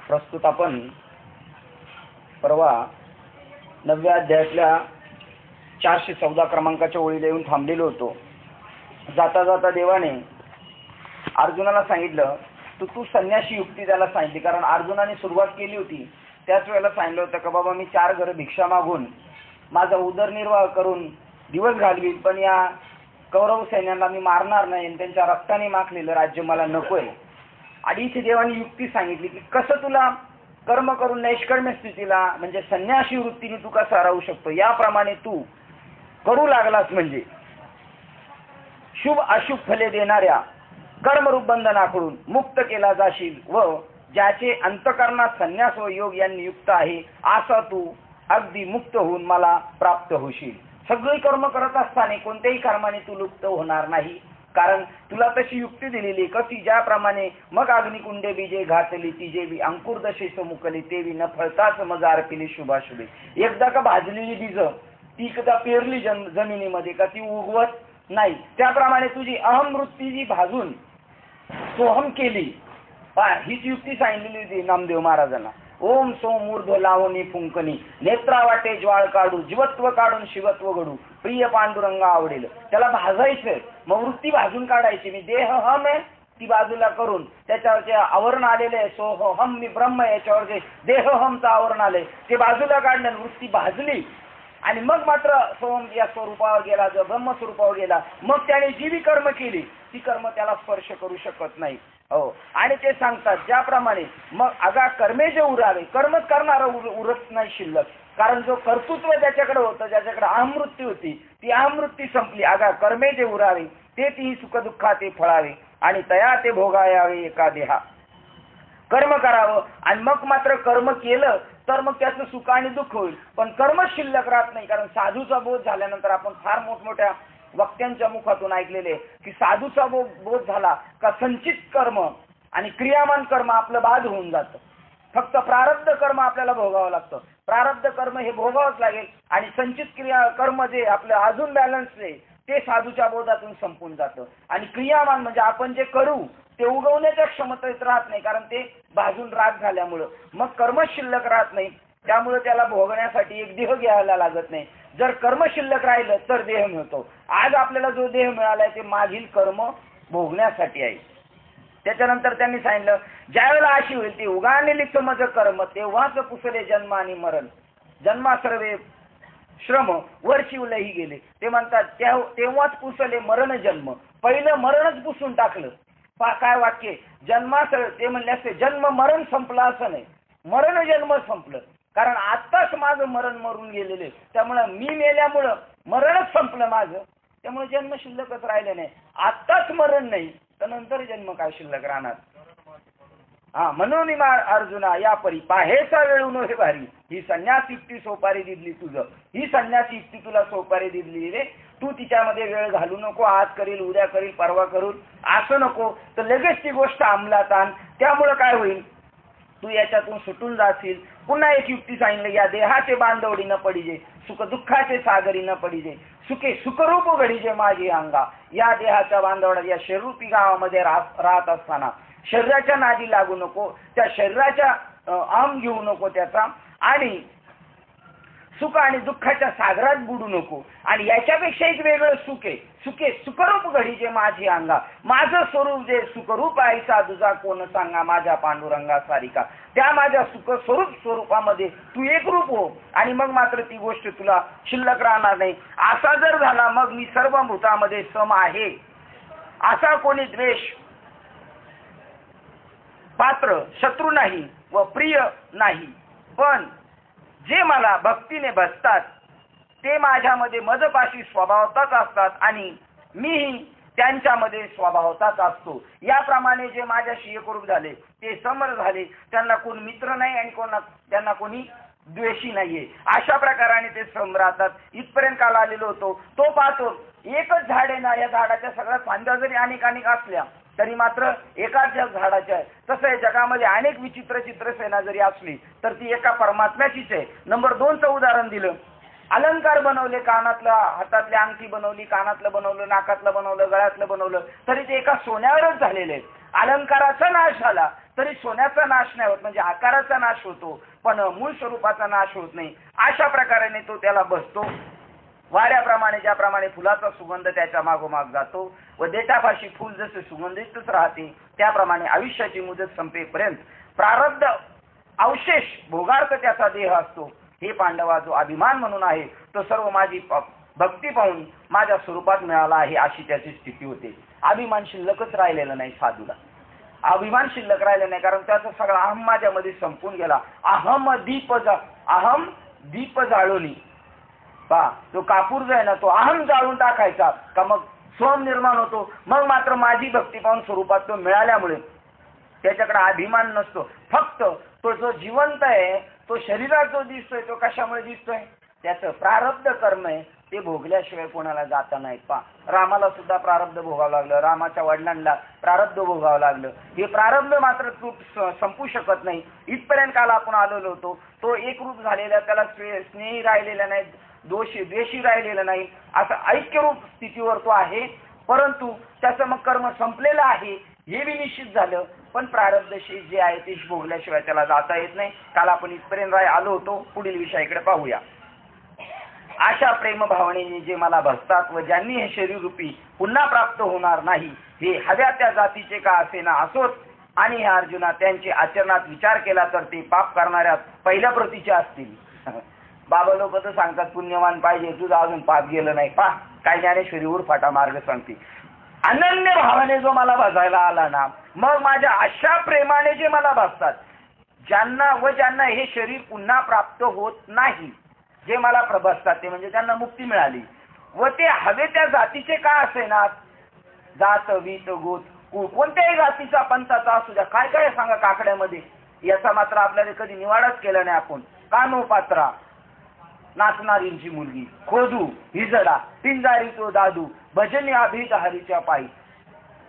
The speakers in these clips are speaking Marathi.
प्रस्तुत आपण परवा 9व्या अध्यायातल्या 414 क्रमांकाच्या ओळीला येऊन थांबलेलो होतो. जाता जाता देवाने अर्जुनाला सांगितलं, तू संन्यासी युक्ती त्याला सांगितली. कारण अर्जुनाने सुरुवात केली होती त्याच वेळेला सांगितलं होतं का बाबा मी 4 घर भिक्षा मागून माझा उदरनिर्वाह करून दिवस घालवील, पण या कौरव सैन्याला मी मारणार नाही आणि त्यांच्या रक्ताने माखलेलं राज्य मला नकोय. आणि इथे देवाने युक्ती सांगितली की कसं तुला कर्म करून नैष्कर्म्य स्थितीला म्हणजे संन्यासी वृत्तीने तू कसा राहू शकतो. याप्रमाणे तू करू लागलास म्हणजे शुभ अशुभ फले देणाऱ्या कर्मरूप बंधनाकडून मुक्त केला जाशील व ज्याचे अंतकरणात संन्यास व योग यांनी युक्त आहे असा तू अगदी मुक्त होऊन मला प्राप्त होशील. सगळी कर्म करत असताना कोणत्याही कर्माने तू लुप्त होणार नाही. कारण तुला तशी युक्ती दिलेली कशी, ज्याप्रमाणे मग अग्निकुंडे बीजे घातली तिजे बी अंकुर दशेस मुकली तेवी न फळताच मग अर्पिली शुभाशुभे. एकदा का भाजलेली बीज ती कदा पेरली जमिनीमध्ये का ती उगवत नाही. त्याप्रमाणे तुझी अहम वृत्ती जी भाजून सोहम केली, हीच युक्ती सांगितलेली होती नामदेव महाराजांना. ओम सोम ऊर्ध्व लावणी फुंकणी नेत्रा वाटे ज्वाळ काढू जीवत्व काढून शिवत्व घडू प्रिय पांडुरंगा आवडेल. त्याला भाजायचं, मग वृत्ती भाजून काढायची. मी देह हम आहे ती बाजूला करून त्याच्यावर जे आवरण आलेले आहे सोहम मी ब्रह्म, याच्यावर जे देह हमचं आवरण आलंय ते बाजूला काढलं, वृत्ती भाजली आणि मग मात्र सोहम या स्वरूपावर गेला, जो ब्रह्म स्वरूपावर गेला, मग त्याने जी बी कर्म केली ती कर्म त्याला स्पर्श करू शकत नाही. हो, आणि ते सांगतात ज्याप्रमाणे मग अगा कर्मे जे उरावे, कर्मच करणारा उरत नाही शिल्लक. कारण जो कर्तृत्व ज्याच्याकडे होतं, ज्याच्याकडे अहमवृत्ती होती, ती अहमवृत्ती संपली. अगा कर्मे जे उरावे ते ती सुख दुःखाते फळावे आणि तया ते भोगायावे एका देहा. कर्म करावं आणि मग मात्र कर्म केलं तर मग त्याचं सुख आणि दुःख होईल, पण कर्म शिल्लक राहत नाही. कारण साधूचा बोध झाल्यानंतर आपण फार मोठमोठ्या वक्त्यांच्या मुखातून ऐकलेले की साधूचा बोध झाला का संचित कर्म आणि क्रियामान कर्म आपलं बाद होऊन जातं. फक्त प्रारब्ध कर्म आपल्याला भोगावं लागतं. प्रारब्ध कर्म हे भोगावंच लागेल आणि संचित क्रिया कर्म जे आपलं अजून बॅलन्स आहे ते साधूच्या बोधातून संपून जातं. आणि क्रियामान म्हणजे आपण जे करू ते उगवण्याच्या क्षमतेत राहत नाही, कारण ते भाजून राग झाल्यामुळं मग कर्म शिल्लक राहत नाही. त्यामुळे त्याला भोगण्यासाठी एक देह घ्यायला लागत नाही. जर कर्म शिल्लक राहिलं तर देह मिळतो. आज आपल्याला जो देह मिळालाय ते मागील कर्म भोगण्यासाठी आहे. त्याच्यानंतर त्यांनी सांगितलं ज्यावेळेला अशी होईल ती उगानेली समज कर्म तेव्हाच पुसले जन्म आणि मरण. जन्मा सर्वे श्रम वरचिवलंही गेले. ते म्हणतात तेव्हाच पुसले मरण जन्म. पहिलं मरणच पुसून टाकलं. काय वाक्य, जन्मास ते म्हणले असते जन्म मरण संपलं असं नाही, मरण जन्म संपलं. कारण आत्ताच माझं मरण मरून गेलेले, त्यामुळं मी मेल्यामुळं मरणच संपलं माझं, त्यामुळे जन्म शिल्लकच राहिले नाही. आत्ताच मरण नाही तर नंतर जन्म काय शिल्लक राहणार. म्हणून अर्जुना या परी पाहेचा वेळून हे भारी ही संन्यास युक्ती सोपारी दिली तुझं. ही संन्यास युक्ती तुला सोपारी दिली रे. तू तिच्यामध्ये वेळ घालू नको. आज करील उद्या करील परवा करून असं नको, तर लगेच ती गोष्ट अंमलात आण. त्यामुळं काय होईल, तू याच्यातून सुटून जाशील. पुन्हा एक युक्ती सांगितलं, या देहाचे बांधवडी न पडिजे सुख दुःखाचे सागरी न पडिजे सुखे सुखरूप घडीजे माझी अंगा. या देहाच्या बांधवड्यात या शरीरूपी गावामध्ये राहत असताना शरीराच्या नादी लागू नको, त्या शरीराच्या आम घेऊ नको त्याचा, आणि सुख आणि दुःखाच्या सागरात बुडू नको. आणि याच्यापेक्षा एक वेगळं सुख आहे, सुखे सुखरूप घडीचे माझी अंगा. माझं स्वरूप जे सुखरूप आहे सा तुझा कोण सांगा माझ्या पांडुरंगा सारिका. त्या माझ्या सुख स्वरूपामध्ये तू एक रूप हो आणि मग मात्र ती गोष्ट तुला शिल्लक राहणार नाही. असा जर झाला मग मी सर्व भूतामध्ये सम आहे. असा कोणी द्वेष पात्र शत्रू नाही व प्रिय नाही, पण जे मला भक्तीने भजतात ते माझ्यामध्ये मदपाशी स्वभावताच असतात आणि मीही त्यांच्यामध्ये स्वभावताच असतो. याप्रमाणे जे माझ्याशी एकरूप झाले ते समर झाले, त्यांना कोण मित्र नाही आणि त्यांना कोणी द्वेषी नाहीये. अशा प्रकाराने ते सम राहतात. इथपर्यंत काल आलेलो होतो तो पाहतो एकच झाड आहे ना, या झाडाच्या सगळ्या फांद्या जरी अनेक असल्या तरी मात्र एकाच झाडाच्या आहे. तसं आहे जगामध्ये अनेक विचित्र चित्रसेना जरी असली तर ती एका परमात्म्याचीच आहे. नंबर 2चं उदाहरण दिलं, अलंकार बनवले, कानातलं हातातली अंगठी बनवली, कानातलं बनवलं, नाकातलं बनवलं, गळ्यातलं बनवलं, तरी ते एका सोन्यावरच झालेले. अलंकाराचा नाश झाला तरी सोन्याचा नाश नाही होत, म्हणजे आकाराचा नाश होतो पण मूळ स्वरूपाचा नाश होत नाही. अशा प्रकारे तो त्याला बसतो. वाऱ्याप्रमाणे ज्याप्रमाणे फुलाचा सुगंध त्याच्या मागोमाग जातो व देठापाशी फुल जसे सुगंधितच राहते, त्याप्रमाणे आयुष्याची मुदत संपेपर्यंत प्रारब्ध अवशेष भोगार्थ त्याचा देह असतो. हे पांडवा, जो अभिमान म्हणून आहे तो सर्व माझी भक्ती पाहून माझ्या स्वरूपात मिळाला आहे, अशी त्याची स्थिती होते. अभिमान शिल्लकच राहिलेला नाही साधूला. अभिमान शिल्लक राहिला नाही, कारण त्याचा सगळा अहम माझ्यामध्ये संपून गेला. अहम दीप जाळोनी पा तो कापूर जो आहे ना, तो अहम जाळून टाकायचा का मग सोम निर्माण होतो. मग मात्र माझी भक्ती पाहून स्वरूपात तो मिळाल्यामुळे त्याच्याकडे अभिमान नसतो. फक्त तो जो जिवंत आहे तो शरीरात जो दिसतोय तो कशामुळे दिसतोय, त्याचं प्रारब्ध कर्म आहे, ते भोगल्याशिवाय कोणाला जाता नाहीत. पा रामाला सुद्धा प्रारब्ध भोगावं लागलं, रामाच्या वडिलांना प्रारब्ध भोगावं लागलं. हे प्रारब्ध मात्र संपू शकत नाही. इथपर्यंत काल आपण आलेलो होतो. तो एकरूप झालेला, त्याला स्नेही राहिलेला नाही, द्वेषी राहिलेला नाही, असं ऐक्यरूप स्थितीवर तो आहे. परंतु त्याचं मग कर्म संपलेलं आहे हे बी निश्चित झालं, पण प्रारब्धशी जे आहे ते भोगल्याशिवाय त्याला जाता येत नाही. काल आपण इथपर्यंत आलो होतो. पुढील विषयाकडे पाहूया. अशा प्रेम भावनेने जे मला भसतात व ज्यांनी हे शरीर रूपी पुन्हा प्राप्त होणार नाही, हे हव्या त्या जातीचे का असेना असोत. आणि हे अर्जुना, त्यांचे आचरणात विचार केला तर ते पाप करणाऱ्या पहिल्या प्रतीचे असतील. बाबा लोक तर सांगतात पुण्यवान पाहिजे, तुझं अजून पाप गेलं नाही. पा काय ज्ञानेश्वरीवर फाटा मार्ग सांगते. अनन्य भावाने जो मला भजायला आला ना, मग माझ्या अशा प्रेमाने जे मला भसतात, ज्यांना हे शरीर पुन्हा प्राप्त होत नाही, जे मला प्रभसतात ते म्हणजे त्यांना मुक्ती मिळाली व ते हवे त्या जातीचे का असेना, जात वीत गोत कोणत्याही जातीचा पंथाचा असू द्या, काय काय सांगा काकड्यामध्ये, याचा मात्र आपल्याला कधी निवाडाच केला नाही आपण. कानोपात्रा, नाचणारींची मुलगी, खोदू हिजडा, पिंजारी तो दादू, भजनी अभित हरीच्या पायी.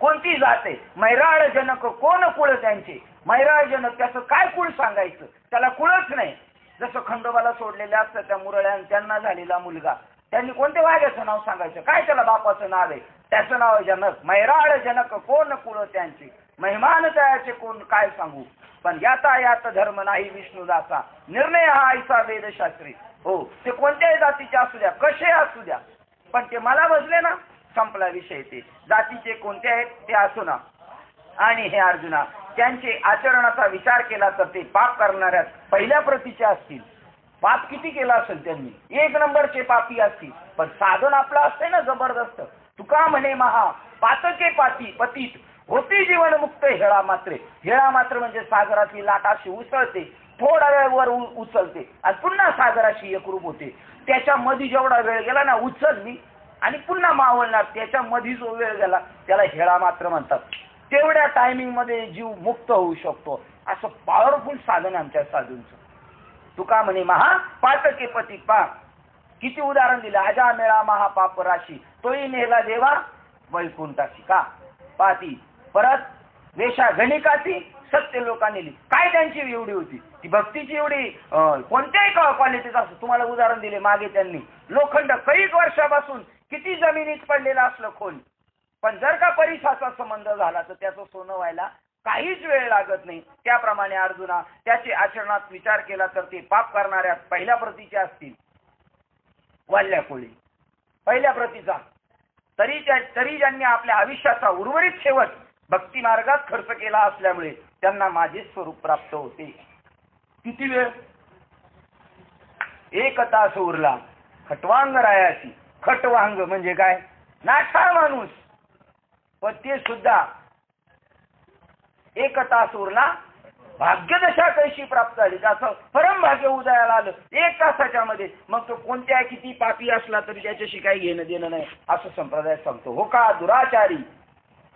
कोणती जाते, मैराळ जनक कोण कुळ त्यांचे. मैराळ जनक, त्याचं काय कुळ सांगायचं, त्याला कुळच नाही. जसं खंडोबाला सोडलेल्या असतात त्या मुरळ्यान, त्यांना झालेला मुलगा, त्यांनी कोणत्या वाघ्याचं नाव सांगायचं, काय त्याला बापाचं नाव आहे, त्याचं नाव आहे जनक. मैराळ जनक कोण कुळ त्यांचे, महिमान त्याचे कोण काय सांगू. पण याता यात धर्म नाही विष्णुदासा, निर्णय हा ऐसा वेदशास्त्री. हो, ते कोणत्याही जातीचे असू द्या, कसे असू द्या, पण ते मला बसले ना, संपला विषय. ते जातीचे कोणते आहेत ते असू ना. आणि हे अर्जुना, त्यांचे आचरणाचा विचार केला तर ते पाप करणाऱ्या पहिल्या प्रतीचे असतील. पाप किती केला असेल त्यांनी, एक नंबरचे पापी असतील, पण साधन आपलं असते ना जबरदस्त. तुका म्हणे महा पातके पाती पतीत होती जीवन मुक्त हेळा मात्रे. हेळा मात्र म्हणजे सागरातली लाटाशी उसळते, थोडा वेळ वर उचलते आणि पुन्हा सागराशी एकरूप होते. त्याच्या मध्ये जेवढा वेळ गेला ना, उचलली आणि पुन्हा मावळणार, त्याच्या मध्ये जो वेळ गेला त्याला हेळा मात्र म्हणतात. तेवढ्या टायमिंग मध्ये जीव मुक्त होऊ शकतो. असं पॉवरफुल साधन आमच्या साधूंचं. तुका म्हणे महा पातके पती. पा किती उदाहरण दिलं. अजा मेळा महापाप राशी, तोही नेला देवा वैकुंठाशी. का पाती परत वेशा गणिकाती सत्य लोकांनी लिही. काय त्यांची एवढी होती ती भक्तीची, एवढी कोणत्याही क्वालिटीचा असं तुम्हाला उदाहरण दिले मागे. त्यांनी लोखंड कैक वर्षापासून किती जमिनीत पडलेलं असलं खोल, पण जर का परिसाचा संबंध झाला तर त्याचं सोनं व्हायला काहीच वेळ लागत नाही. त्याप्रमाणे अर्जुना, त्याचे आचरणात विचार केला तर ते पाप करणाऱ्या पहिल्या प्रतीचे असतील. वाल्या कोळी पहिल्या प्रतीचा, तरी ज्यांनी आपल्या आयुष्याचा उर्वरित शेवट भक्ती मार्गात खर्च केला असल्यामुळे त्यांना माझे स्वरूप प्राप्त होते. किती वेळ, एक तास उरला खटवांग रायाची. खटवांग म्हणजे काय, नाठा माणूस, पण ते सुद्धा एक तास उरला, भाग्यदशा कशी प्राप्त झाली, त्याचं परम भाग्य उदयाला आलं एक तासाच्या मध्ये. मग तो कोणत्या किती पापी असला तरी त्याच्याशी काही घेणं देणं नाही, असं संप्रदाय सांगतो. हो का दुराचारी,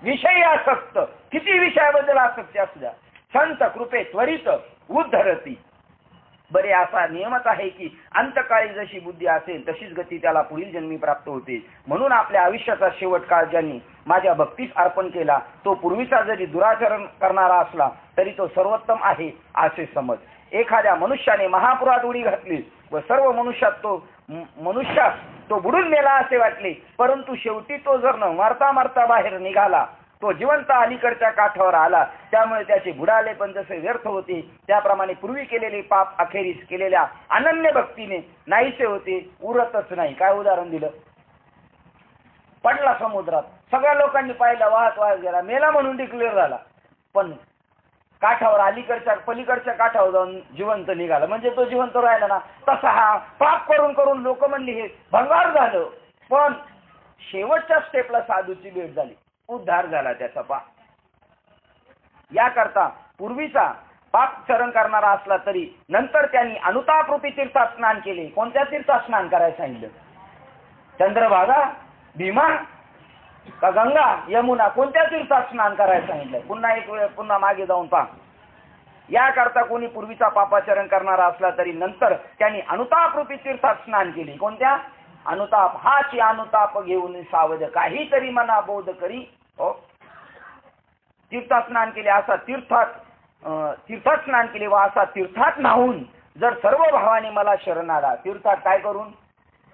विषयी आसक्त, किती विषयाबद्दल आसक्ती असू द्या, संत कृपे त्वरित उद्धरती. बरे असा नियमच आहे की अंतकाळी जशी बुद्धी असेल तशीच गती त्याला पुढील जन्मी प्राप्त होते. म्हणून आपल्या आयुष्याचा शेवट काळ ज्यांनी माझ्या भक्तीस अर्पण केला, तो पूर्वीचा जरी दुराचरण करणारा असला तरी तो सर्वोत्तम आहे असे समज. एखाद्या मनुष्याने महापुरात उडी घातली व सर्व मनुष्यात तो बुडून मेला असे वाटले, परंतु शेवटी तो जर न मरता मरता बाहेर निघाला तो जिवंत अलीकडच्या काठावर आला, त्यामुळे त्याचे बुडाले पण जसे व्यर्थ होते, त्याप्रमाणे पूर्वी केलेले पाप अखेरीस केलेल्या अनन्य भक्तीने नाहीसे होते, उरतच नाही. काय उदाहरण दिलं? पडला समुद्रात, सगळ्या लोकांनी पाहिलं, वाहत वाहत गेला, मेला म्हणून डिक्लेअर झाला, पण काठावर अलीकडच्या पलीकडच्या काठावर जाऊन जिवंत निघाला, म्हणजे तो जिवंत राहिला ना. तसा हा पाप करून करून लोक म्हणली हे भंगार झालं, पण शेवटच्या स्टेपला साधूची भेट झाली, उद्धार झाला त्याचा पाप. याकरता पूर्वीचा पाप चरण करणारा असला तरी नंतर त्यांनी अनुतापरूपी तीर्थात स्नान केले. कोणत्या तीर्थात स्नान करायला सांगितलं? चंद्रभागा, भीमा का गंगा, यमुना, कोणत्या तीर्थात स्नान करायला सांगितलं? पुन्हा एक वेळ पुन्हा मागे जाऊन पहा. याकरता कोणी पूर्वीचा पापाचरण करणारा असला तरी नंतर त्यांनी अनुतापरूपी तीर्थात स्नान केले. कोणत्या? अनुताप. हाची अनुताप घेऊन सावध, काहीतरी मना बोध करी. तीर्थात स्नान केले, असा तीर्थात स्नान केले व असा तीर्थात न्हावून जर सर्व भावाने मला शरण आला. तीर्थात काय करून?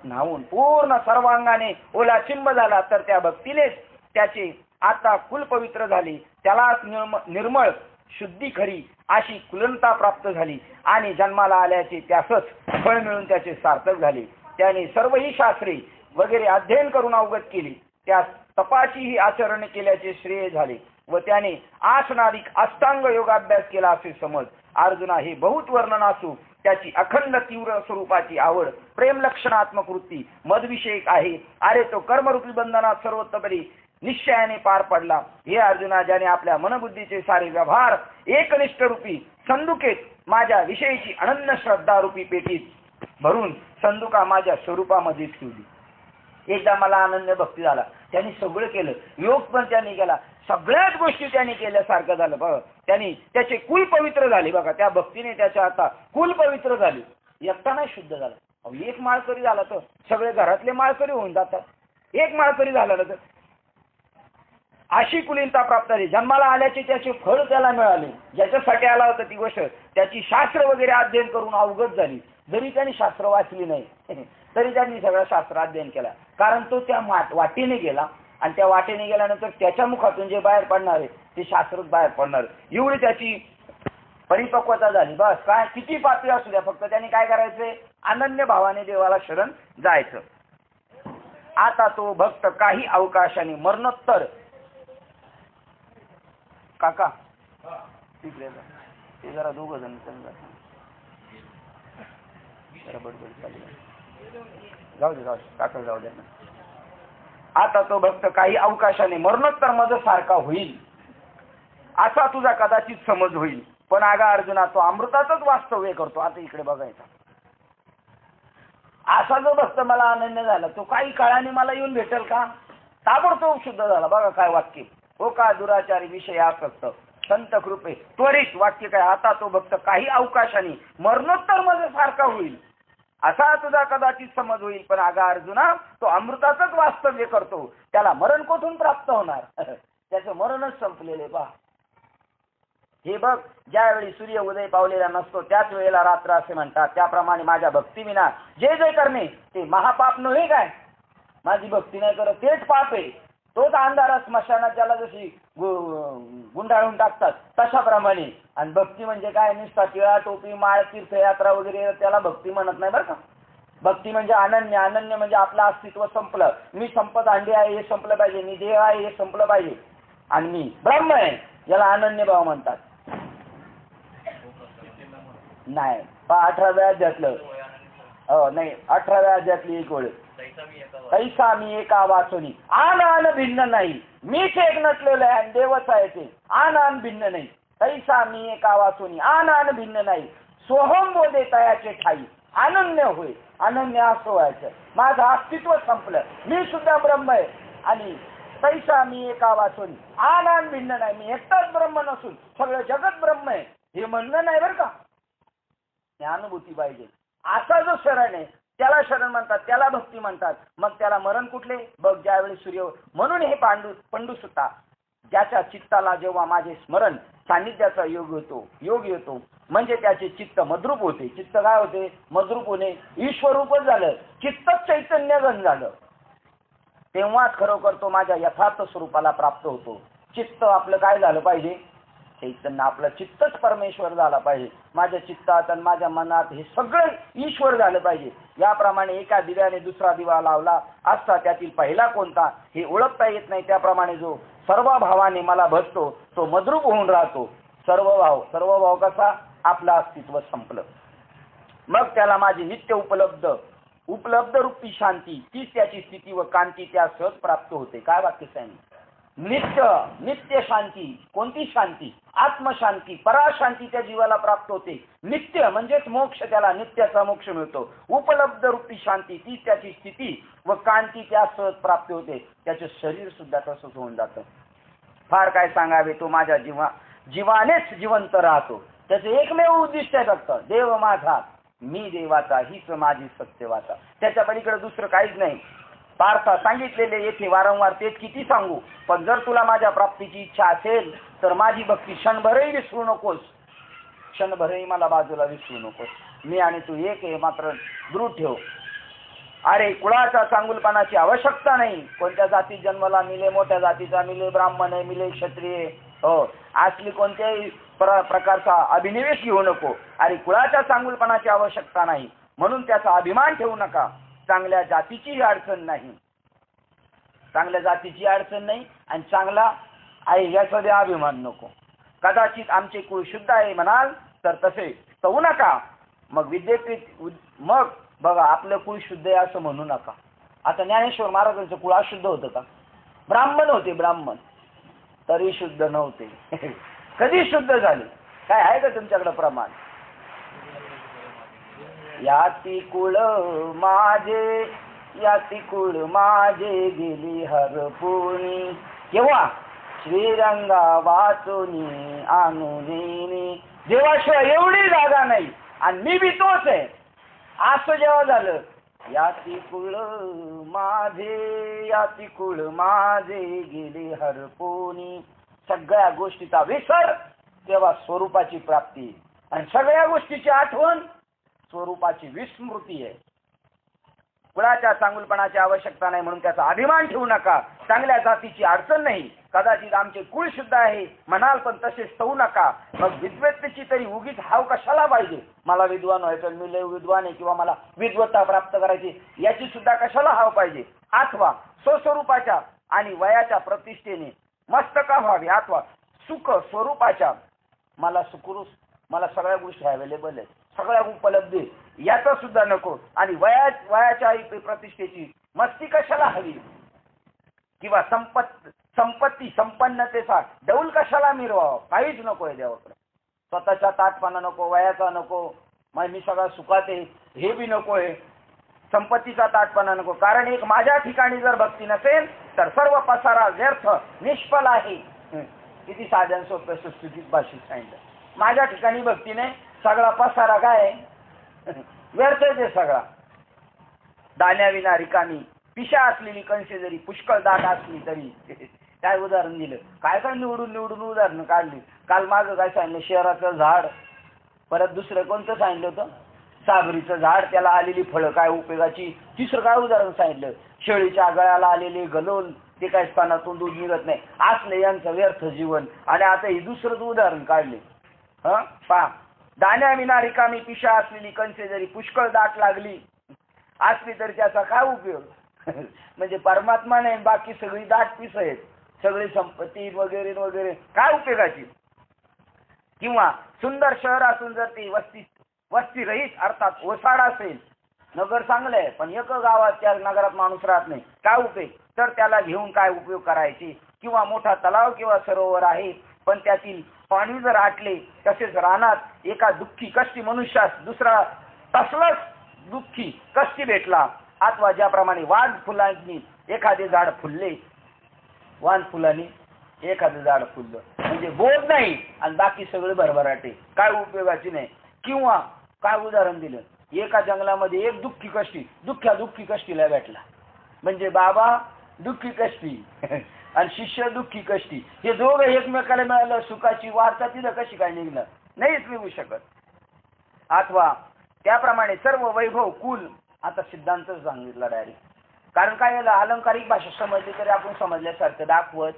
न्हावून पूर्ण सर्वांगाने ओला चिंब झाला, तर त्या भक्तीनेच त्याचे आता कुल पवित्र झाले, त्यालाच निर्मळ शुद्धी खरी अशी कुलनता प्राप्त झाली आणि जन्माला आल्याचे त्यासच फळ मिळून त्याचे सार्थक झाले. त्याने सर्वही शास्त्रे वगैरे अध्ययन करून अवगत केली, त्या तपाचीही आचरण केल्याचे श्रेय झाले व त्याने आसनाधिक अष्टांग योगाभ्यास केला असे समज. अर्जुना, हे बहुत वर्णन असू त्याची अखंड तीव्र स्वरूपाची आवड, प्रेम लक्षणात्मक वृत्ती मदविषयक आहे. अरे तो कर्मरूपी बंधनात सर्वोत्तपरी निश्चयाने पार पडला. हे अर्जुना, ज्याने आपल्या मनबुद्धीचे सारे व्यवहार एकनिष्ठ रूपी संदुकेत माझ्या विषयीची अनन्य श्रद्धा रूपी पेटीत भरून संदुका माझ्या स्वरूपामध्ये ठेवली. एकदा मला अनन्य भक्ती झाला, त्यांनी सगळं केलं, योग पण त्यांनी केला, सगळ्याच गोष्टी त्यांनी केल्यासारखं झालं. बघा, त्यांनी त्याचे कुल पवित्र झाले. बघा, त्या भक्तीने त्याच्या आता कुल पवित्र झाले, एकटा नाही शुद्ध झाला. एक माळकरी झाला तर सगळे घरातले माळकरी होऊन जातात. एक माळकरी झाला तर अशी कुलीनता प्राप्त झाली. जन्माला आल्याचे त्याचे फळ त्याला मिळाले. ज्याच्यासाठी आला होता ती गोष्ट त्याची शास्त्र वगैरे अध्ययन करून अवगत झाली. जरी त्यांनी शास्त्र वाचली नाही तरी त्यांनी सगळं शास्त्र अध्ययन केला, कारण तो त्या वाटेने गेला आणि त्या वाटेने गेल्यानंतर त्याच्या मुखातून जे बाहेर पडणार आहे ते शास्त्रच बाहेर पडणार. एवढी त्याची परिपक्वता झाली. बस, काय किती पापी असू द्या, फक्त त्यांनी काय करायचंय? अनन्य भावाने देवाला शरण जायचं. आता तो भक्त काही अवकाशाने मरणोत्तर काका तिकडे ते जरा दोघ जण जरा बडबड चालू, जाऊ दे काका, जाऊ दे. आता तो भक्त काही अवकाशाने मरणोत्तर मज सारखा होईल असा तुझा कदाचित समज होईल, पण आगा अर्जुना, तो अमृताचंच वास्तव्य करतो. आता इकडे बघायचा, असा जो भक्त मला अनन्य झाला तो काही काळाने मला येऊन भेटेल का? ताबडतोब शुद्ध झाला. बघा काय वाक्य, हो का दुराचारी विषय आसक्त संत कृपे त्वरित. वाक्य काय? आता तो भक्त काही अवकाशाने मरणोत्तर मध्ये सारखा होईल असा तुझा कदाचित समज होईल, पण आगा अर्जुना, तो अमृताचंच वास्तव्य करतो, त्याला मरण कोठून प्राप्त होणार? त्याचं मरणच संपलेले. पहा, हे बघ, ज्यावेळी सूर्य उदय पावलेला नसतो त्याच वेळेला रात्र असे म्हणतात. त्याप्रमाणे माझ्या भक्तीविना जे जे करणे ते महापाप नव्हे काय? माझी भक्ती नाही करत तेच पाप आहे. तोच अंधारात स्मशानात ज्याला जशी गुंडाळून टाकतात तशाप्रमाणे. आणि भक्ती म्हणजे काय? नुसता टिळा टोपी माळ तीर्थयात्रा वगैरे त्याला भक्ती म्हणत नाही बरं का. भक्ती म्हणजे अनन्य. अनन्य म्हणजे आपलं अस्तित्व संपलं. मी संपत अंडे आहे हे संपलं पाहिजे, मी देव आहे हे संपलं पाहिजे, आणि मी ब्रह्म आहे, याला अनन्य भाव म्हणतात. नाही, 18व्या अध्यायातलं, हो नाही, 18व्या अध्यायातली एक ओळ, तैसा मी एका वाचोनी आन आन भिन्न नाही, मीच एक नटलेलं आहे आणि देवच आहे ते, आन आन भिन्न नाही. तैसा मी एका वाचोनी आन आन भिन्न नाही, सोहम बोधे तयाचे ठाई, अनन्य होय. अनन्य असं व्हायचं, माझं अस्तित्व संपलं, मी सुद्धा ब्रह्म आहे. आणि तैसा मी एका वाचोनी आन आन भिन्न नाही, मी एकटाच ब्रह्म नसून सगळं जगत ब्रह्म आहे हे म्हणणं नाही बरं का. अनुभूती पाहिजे. असा जो शरण आहे त्याला शरण म्हणतात, त्याला भक्ती म्हणतात. मग त्याला मरण कुठले? बघ, ज्यावेळी सूर्य, म्हणून हे पंडुसुता, ज्याच्या चित्ताला जेव्हा माझे स्मरण सान्निध्याचा योग येतो म्हणजे त्याचे चित्त मद्रूप होते. चित्त काय होते? मद्रूप होणे. ईश्वरूपच झालं, चित्तच चैतन्यगण झालं. तेव्हाच खरोखर तो माझ्या यथार्थ स्वरूपाला प्राप्त होतो. चित्त आपलं काय झालं पाहिजे, चैतन्य आपलं चित्तच परमेश्वर झाला पाहिजे. माझ्या चित्तात आणि माझ्या मनात हे सगळं ईश्वर झालं पाहिजे. याप्रमाणे एका दिव्याने दुसरा दिवा लावला असता त्यातील पहिला कोणता हे ओळखता येत नाही. त्याप्रमाणे जो सर्व भावाने मला भजतो तो मद्रूप होऊन राहतो. सर्व भाव कसा, आपलं अस्तित्व संपलं. मग त्याला माझी नित्य उपलब्ध रूपी शांती, तीच त्याची स्थिती व कांती त्या सहज प्राप्त होते. काय वाक्य सांगितलं, नित्य शांती. कोणती शांती, आत्मशांती, पराशांती त्या जीवाला प्राप्त होते. नित्य म्हणजेच मोक्ष, त्याला नित्याचा मोक्ष मिळतो. उपलब्ध रूपी शांती, तीच त्याची स्थिती व कांती त्या सहज प्राप्त होते. त्याचे शरीर सुद्धा तसंच होऊन जातं. फार काय सांगावे, तो माझ्या जीवानेच जिवंत राहतो. त्याचे एकमेव उद्दिष्ट आहे फक्त, देव माझा मी देवाचा, हीच माझी सत्यवाचा. त्याच्या पलीकडे दुसरं काहीच नाही. पार्था सांगितलेले येथे वारंवार तेच किती सांगू, पण जर तुला माझ्या प्राप्तीची इच्छा असेल तर माझी भक्ती क्षणभरही विसरू नकोस. क्षणभरही मला बाजूला विसरू नकोस. मी आणि तू एक आहे, मात्र दृढ ठेव. अरे कुळाच्या चांगुलपणाची आवश्यकता नाही. कोणत्या जातीत जन्मला, मिले मोठ्या जातीचा, मिले ब्राह्मण आहे, मिले क्षत्रिय, हो असली कोणत्याही प्रकारचा अभिनिवेश घेऊ नको. अरे कुळाच्या चांगुलपणाची आवश्यकता नाही म्हणून त्याचा अभिमान ठेवू नका. चांगल्या जातीची अडचण नाही, चांगल्या जातीची अडचण नाही आणि चांगला आहे याचा द्या अभिमान नको. कदाचित आमचे कुळ शुद्ध आहे म्हणाल तर तसे तवू नका. मग मग बघा, आपलं कुळ शुद्ध आहे असं म्हणू नका. आता ज्ञानेश्वर महाराजांचं कुळ अशुद्ध होतं का? ब्राह्मण होते, ब्राह्मण तरी शुद्ध नव्हते. कधी शुद्ध झाले? काय आहे का तुमच्याकडे प्रमाण? याती कुळ माझे गेली हरपुणी, केव्हा श्रीरंगा वाचुनी आणुनी. देवाशिवाय एवढी जागा नाही आणि मी बी तोच आहे असं जेव्हा झालं, याती कुळ माझे गेली हरपुणी, सगळ्या गोष्टीचा विसर तेव्हा स्वरूपाची प्राप्ती, आणि सगळ्या गोष्टीची आठवण स्वरूपाची विस्मृती आहे. कुळाच्या चांगुलपणाची आवश्यकता नाही म्हणून त्याचा अभिमान ठेवू नका. चांगल्या जातीची अडचण नाही. कदाचित आमचे कुळ शुद्ध आहे म्हणाल पण तसेच तवू नका. मग विद्वत्तेची तरी उगीच हाव कशाला पाहिजे? मला विद्वान व्हायचं, मी लय विद्वान आहे किंवा मला विद्वत्ता प्राप्त करायची, याची सुद्धा कशाला हाव पाहिजे? अथवा स्वस्वरूपाच्या आणि वयाच्या प्रतिष्ठेने मस्तका व्हावी, अथवा सुख स्वरूपाच्या मला सगळ्या गोष्टी अवेलेबल आहेत, सगळ्या उपलब्धी, याचा सुद्धा नको. आणि वयाच्या प्रतिष्ठेची मस्ती कशाला हवी? किंवा संपत्ती संपन्नतेचा डौल कशाला मिरवावा? काहीच नकोय देवाकडे. स्वतःचा ताटपणा नको, वयाचा नको, मग मी सगळा सुखात आहे हे बी नकोय, संपत्तीचा ताटपणा नको. कारण एक माझ्या ठिकाणी जर भक्ती नसेल तर सर्व पसारा व्यर्थ निष्फल आहे. किती साध्या सोप्या सुस्थितीत भाषित सांगितलं. माझ्या ठिकाणी भक्तीने सगळा पसारा काय व्यर्थ आहे सगळा. दाण्याविना रिकामी पिशा असलेली कणसे जरी पुष्कळ दाट असली तरी. काय उदाहरण दिलं, काय निवडून उदाहरण काढली. काल मागं काय सांगितलं, शहराचं झाड, परत दुसरं कोणतं सांगितलं होतं, सागरीचं झाड, त्याला आलेली फळं काय उपयोगाची. तिसरं काय उदाहरण सांगितलं, शेळीच्या गळ्याला आलेले गलोल, ते काय स्तनातून दूध निघत नाही, असले यांचं व्यर्थ जीवन. आणि आता हे दुसरंच उदाहरण काढले. पहा, दाण्याविना रिकामी पिशा असलेली कणसे जरी पुष्कळ दाट लागली असली तरी त्याचा काय उपयोग? म्हणजे परमात्मा नाही, बाकी सगळी दाट पिस आहेत, सगळी संपत्ती वगैरे वगैरे, काय उपयोगाची? किंवा सुंदर शहर असून जर ती वस्ती रहित अर्थात ओसाड असेल, नगर चांगलं आहे पण एक गावात त्या नगरात माणूस राहत नाही, काय उपयोग? तर त्याला घेऊन काय उपयोग करायची? किंवा मोठा तलाव किंवा सरोवर आहे पण त्यातील पाणी जर आटले, तसेच रानात एका दुःखी कष्टी मनुष्यास दुसरा तसलाच दुःखी कष्टी भेटला, अथवा ज्याप्रमाणे वान फुलांनी एखादे झाड फुलले, म्हणजे बोध नाही आणि बाकी सगळे भरभराटे, काय उपयोगाची नाही. किंवा काय उदाहरण दिलं, एका जंगलामध्ये एक दुःखी कष्टीला भेटला, म्हणजे बाबा दुःखी कष्टी आणि शिष्य दुःखी कष्टी, हे दोघं एकमेकाला मिळालं, सुखाची वार्ता तिथं कशी काय निघणार? नाहीच निघू शकत. अथवा त्याप्रमाणे सर्व वैभव कुल, आता सिद्धांतच सांगितला डायरेक्ट. कारण काय याला अलंकारिक भाषा समजली तरी आपण समजल्यासारखं दाखवत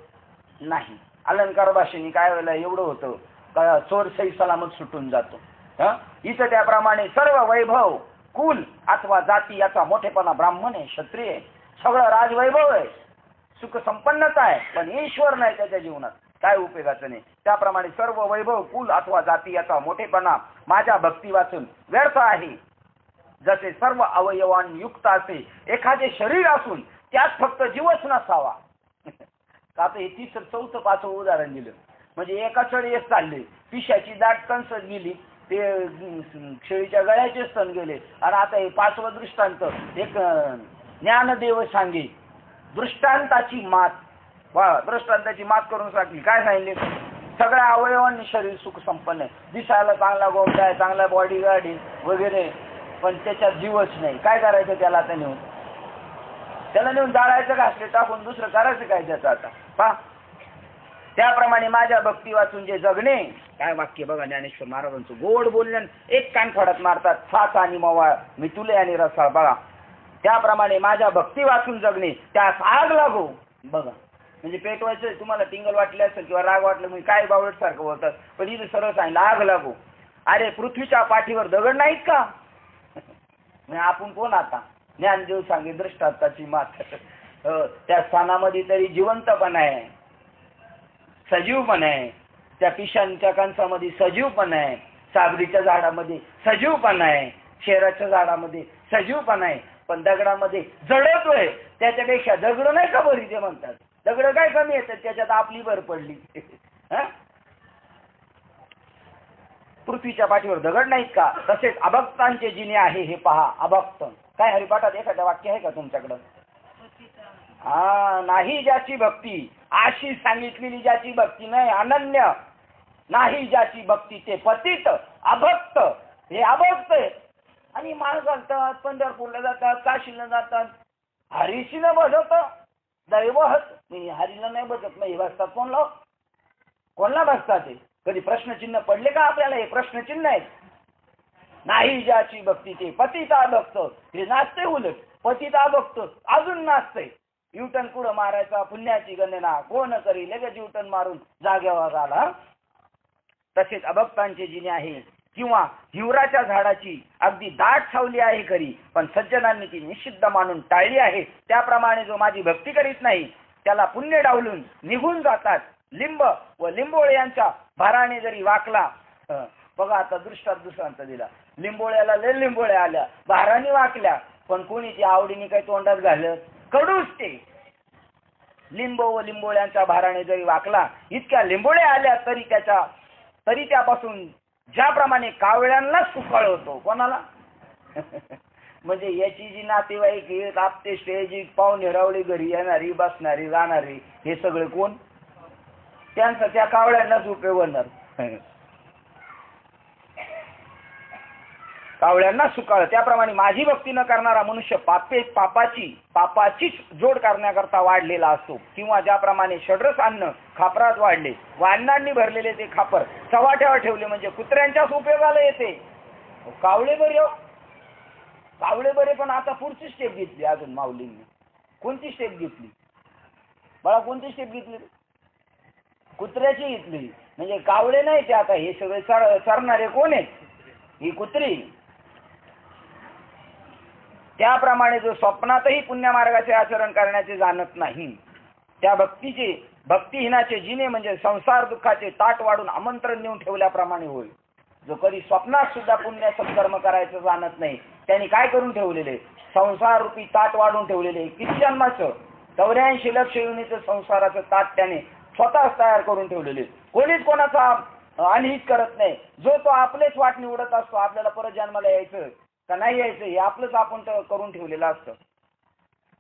नाही. अलंकार भाषेने काय वेळेला एवढं होतं का चोर सही सलामत सुटून जातो. इथं त्याप्रमाणे सर्व वैभव कुल अथवा जाती याचा मोठेपणा ब्राह्मण आहे, क्षत्रिय आहे, सगळं राजवैभव आहे, सुख संपन्नता आहे, पण ईश्वर नाही त्याच्या जीवनात, काय उपयोगाचं नाही. त्याप्रमाणे सर्व वैभव कुल अथवा जाती याचा मोठेपणा माझ्या भक्ती वाचून व्यर्थ आहे. जसे सर्व अवयवांयुक्त असे एखादे शरीर असून त्यात फक्त जीवच नसावा. आता हे तिसरं चौथं पाचवं उदाहरण दिलं. म्हणजे एका एक चालले, पिशाची दाट कणस गेली, ते शेळीच्या गळ्याचे स्तन गेले, आणि आता हे पाचवं दृष्टांत एक ज्ञानदेव सांगे दृष्टांताची मात. दृष्टांताची मात करून सांगली. काय सांगितले? सगळ्या अवयवांनी शरीर सुख संपन्न आहे, दिसायला चांगला गोमटा आहे, चांगला बॉडी गार्ड वगैरे, पण त्याच्यात जीवच नाही. काय करायचं त्याला? आता नेऊन त्याला नेऊन जाळायचं, घासले टाकून दुसरं करायचं काय त्याचं आता? पहा, त्याप्रमाणे माझ्या भक्ती वाचून जे जगणे, काय वाक्य बघा ज्ञानेश्वर महाराजांचं. गोड बोलण्यान एक कान फडत मारतात, साच आणि मवाळ मितुले आणि रसाळ. बघा, त्याप्रमाणे माझ्या भक्ती वाचून जगणे त्यास आग लागो. बघा, म्हणजे पेटवायचं तुम्हाला टिंगल वाटले असेल किंवा राग वाटलं म्हणजे काय बावळट सारखं बोलतात, पण इथे सरळ सांगितलं आग लागो. अरे पृथ्वीच्या पाठीवर दगड नाहीत का? आपण कोण आता? ज्ञानदेव सांगे दृष्टांताची मात. त्या स्थानामध्ये तरी जिवंतपणा आहे, सजीवपणा आहे. त्या पिशांच्या कणसामध्ये सजीवपणा आहे, सागरीच्या झाडामध्ये सजीवपणा आहे, शेराच्या झाडामध्ये सजीवपणा आहे, पण दगडामध्ये जडतोय. त्याच्यापेक्षा दगड नाही का बरी ते म्हणतात. दगड काय कमी येतात, त्याच्यात आपली भर पडली. पृथ्वीच्या पाठीवर दगड नाहीत का? तसेच अभक्तांचे जिने आहे हे पहा. अभक्त काय हरिपाठात एखादं वाक्य आहे का तुमच्याकडं? नाही ज्याची भक्ती, अशी सांगितलेली ज्याची भक्ती नाही, अनन्य नाही ज्याची भक्ती ते पतित अभक्त. हे अभक्त आहे आणि माळ घालतात, पंढरपूरला जातात, काशीला जातात, हरीशीला बसत दैवहत. मी हरीला नाही बसत, नाही बसतात कोणला? कोणला बसतात? ते कधी प्रश्नचिन्ह पडले का आपल्याला? हे प्रश्नचिन्ह आहेत. नाही ज्याची भक्ती ते पतिता भक्त. हे नाचते, उलट पतिता भक्त अजून नाचते. युटन कुठं मारायचा, पुण्याची गणना कोण करी, लगेच युटन मारून जागेवर आला. तसेच अभक्तांचे जिने आहे किंवा हिवराच्या झाडाची अगदी दाट सावली आहे खरी, पण सज्जनांनी ती निषिद्ध मानून टाळली आहे. त्याप्रमाणे जो माझी भक्ती करीत नाही त्याला पुण्य डावलून निघून जातात. लिंब व लिंबोळे यांच्या भाराने जरी वाकला. बघा आता दृष्टांत दिला. लिंबोळ्याला लय लिंबोळ्या आल्या, भाराने वाकल्या, पण कोणी ती आवडीने काही तोंडात घालत? कडूच ते. लिंब व लिंबोळ्यांच्या भाराने जरी वाकला, इतक्या लिंबोळ्या आल्या तरी त्यापासून ज्याप्रमाणे कावळ्यांना सुकाळ होतो. कोणाला? म्हणजे याची जी नातेवाईक आहेत, आपते स्टेजी पाहुणे रावळी, घरी येणारी बसणारी जाणारी, हे सगळे कोण? त्यांचा त्या कावळ्यांनाच उपयोग होणार. कावळ्यांना सुकाळ. त्याप्रमाणे माझी भक्ती न करणारा मनुष्य पापाचीच जोड करण्याकरता वाढलेला असतो. किंवा ज्याप्रमाणे षड्रस अन्न खापरात वाढले व अन्नांनी भरलेले ते खापर चव्हाट्यावर ठेवले म्हणजे कुत्र्यांच्याच उपयोगाला येते. कावळे बरे, पण आता पुढची स्टेप घेतली अजून माऊलींनी. कोणती स्टेप घेतली बाळा? कोणती स्टेप घेतली? कुत्र्याची घेतली. म्हणजे कावळे नाही ते, आता हे सगळे चरणारे कोण आहेत? ही कुत्री. त्याप्रमाणे जो स्वप्नातही पुण्यमार्गाचे आचरण करण्याचे जाणत नाही त्या भक्तिहीनाचे जिने म्हणजे संसार दुःखाचे ताट वाढून आमंत्रण नेऊन ठेवल्याप्रमाणे होईल. जो कधी स्वप्नात सुद्धा पुण्य सत्कर्म करायचं जाणत नाही त्यांनी काय करून ठेवलेले? संसार रूपी ताट वाढून ठेवलेले. किती जन्माचं? 84 लक्ष योनीचं संसाराचं ताट त्याने स्वतःच तयार करून ठेवलेले. कोणीच कोणाचा अनहित करत नाही. जो तो आपलेच वाट निवडत असतो. आपल्याला परत जन्माला यायचं का नाही यायचं हे आपलंच आपण करून ठेवलेलं असतं.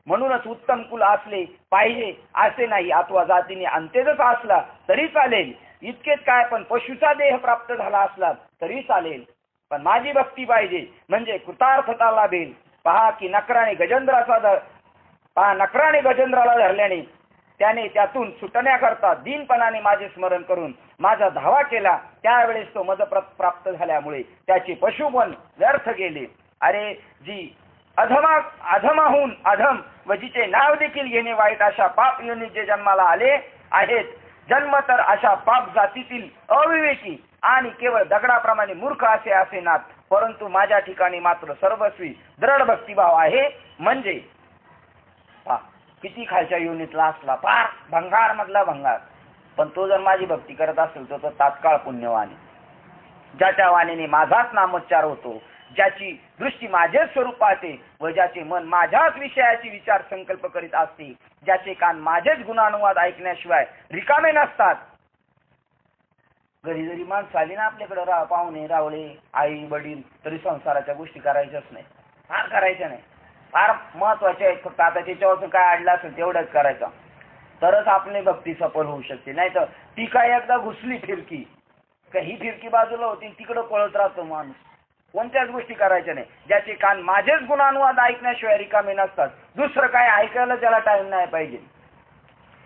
म्हणूनच उत्तम कुल असले पाहिजे असे नाही, अथवा जातीने अंत्यजच असला तरी चालेल. इतकेच काय, पण पशुचा देह प्राप्त झाला असला तरी चालेल, पण माझी भक्ती पाहिजे म्हणजे कृतार्थता लाभेल. पहा की नकराने गजेंद्राला धरल्याने त्याने त्यातून सुटण्याकरता दीनपणाने माझे स्मरण करून माझा धावा केला. त्यावेळेस तो मदप्रत प्राप्त झाल्यामुळे त्याचे पशुपण व्यर्थ गेले. अरे जी अधमाहून अधम व जिचे नाव देखील घेणे वाईट अशा पाप योनी जे जन्माला आले आहेत, जन्म तर अशा पाप जातीतील अविवेकी आणि केवळ दगडाप्रमाणे मूर्ख असेनात, परंतु माझ्या ठिकाणी मात्र सर्वस्वी दृढ भक्तिभाव आहे. म्हणजे किती खालच्या युनिटला असला, फार भंगार मधला भंगार, पण तो जर माझी भक्ती करत असेल तर तो तात्काळ पुण्यवान आहे. ज्याच्या वाणीने माझाच नामोच्चार होतो, ज्याची दृष्टी माझेच स्वरूप पाहते व ज्याचे मन माझ्याच विषयाची विचार संकल्प करीत असते, ज्याचे कान माझेच गुणानुवाद ऐकण्याशिवाय रिकामे नसतात. घरी जरी माणसं आली ना आपल्याकडे, पाहुणे रावळे आई वडील, तरी संसाराच्या गोष्टी करायच्याच नाही, फार करायच्या नाही, फार महत्वाच्या आहेत. फक्त आता त्याच्यावर काय अडलं असेल तेवढंच करायचं, तरच आपली भक्ती सफल होऊ शकते. नाही तर ती काय एकदा घुसली फिरकी, ही फिरकी बाजूला होती, तिकडं पळत राहतो माणूस. कोणत्याच गोष्टी करायच्या नाही. ज्याचे कान माझेच गुणानुवाद ऐकण्याशिवाय रिकामे नसतात, दुसरं काय ऐकायला त्याला टाइम नाही पाहिजे.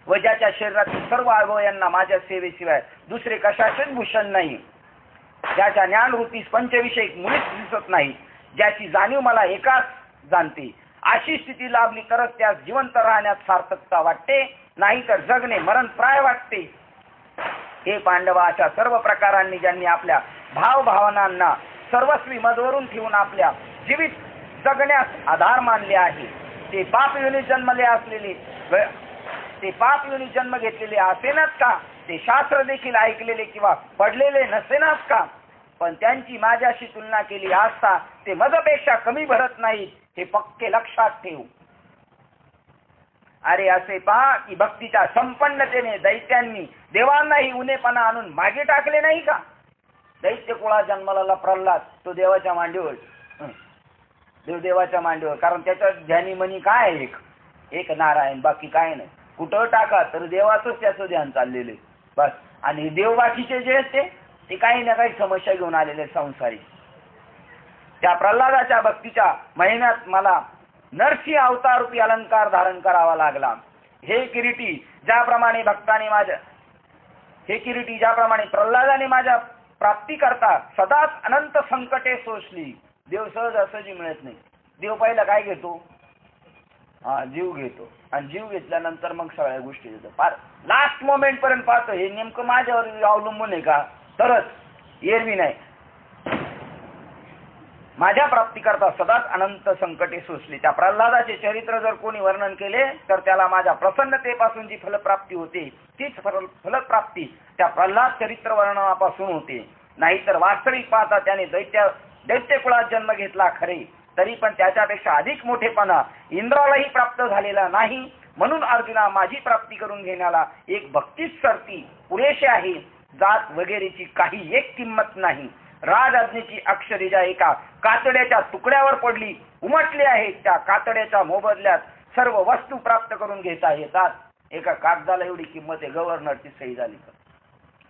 व ज्याच्या शरीरातील सर्व अवयवांना माझ्या सेवेशिवाय दुसरे कशाचेच भूषण नाही, ज्याच्या ज्ञानरूपी पंचविषय मुळीच दिसत नाही, ज्याची जाणीव मला एकाच जाणते, अशी स्थिती लाभली तरच त्यास जिवंत राहण्यात सार्थकता वाटते, नाही तर जगणे मरणप्राय वाटते. हे पांडवा, अशा सर्व प्रकारांनी ज्यांनी आपल्या भावभावनांना सर्वस्वी मधवरून ठेवून आपल्या जीवित जगण्यास आधार मानले आहे, ते पाप योनी जन्म घेतलेले असेनच का, ते शास्त्र देखील ऐकलेले किंवा पडलेले नसेनच का, पण त्यांची माझ्याशी तुलना केली असता ते मजपेक्षा कमी भरत नाहीत, हे पक्के लक्षात ठेव. अरे असे पहा की भक्तीच्या संपन्नतेने दैत्यांनी देवांनाही उनेपणा आणून मागे टाकले नाही का. दैत्य कुळा जन्माला प्रल्हाद, तो देवाच्या मांडीवर, देवाच्या मांडीवर, कारण त्याच्या ध्यानी मनी काय आहे, एक नारायण, बाकी काय नाही. कुठं टाका तर देवाचंच त्याचं ध्यान चाललेलं आहे बस. आणि देव बाकीचे जे आहेत ते काही ना काही समस्या घेऊन आलेले संसारी. त्या प्रल्हादाच्या भक्तीच्या महिन्यात मला नरसिंह अवतार रूपी अलंकार धारण करावा लागला. हे किरीटी ज्याप्रमाणे प्रल्हादाने माझ्या प्राप्ती करता सदाच अनंत संकटे सोसली. देव सहज असंही मिळत नाही. देव पहिला काय घेतो, जीव घेतो, आणि जीव घेतल्यानंतर मग सगळ्या गोष्टी देतो. फार लास्ट मोमेंट पर्यंत पाहतो हे नेमकं माझ्यावर अवलंबून आहे का, तरच, एरवी नाही. माझ्या प्राप्ती करता सदाच अनंत संकटे सोसली. त्या प्रल्हादाचे चरित्र जर कोणी वर्णन केले तर त्याला माझ्या प्रसन्नतेपासून जी फलप्राप्ती होते तीच फलप्राप्ती त्या प्रल्हाद चरित्र वर्णनापासून होते. नाहीतर वास्तविक पाहता त्याने दैत्य कुळात जन्म घेतला खरे, तरी पण त्याच्यापेक्षा अधिक मोठेपणा इंद्रालाही प्राप्त झालेला नाही. म्हणून अर्जुना, माझी प्राप्ती करून घेण्याला एक भक्तीच सरती पुरेशी आहे. जात वगैरेची काही एक किंमत नाही. राजआज्ञेची अक्षरे ज्या एका कातड्याच्या तुकड्यावर पडली उमटली आहेत, त्या कातड्याच्या मोबदल्यात सर्व वस्तू प्राप्त करून घेता येतात. एका कागदाला एवढी किंमत आहे, गव्हर्नरची सही झाली तर.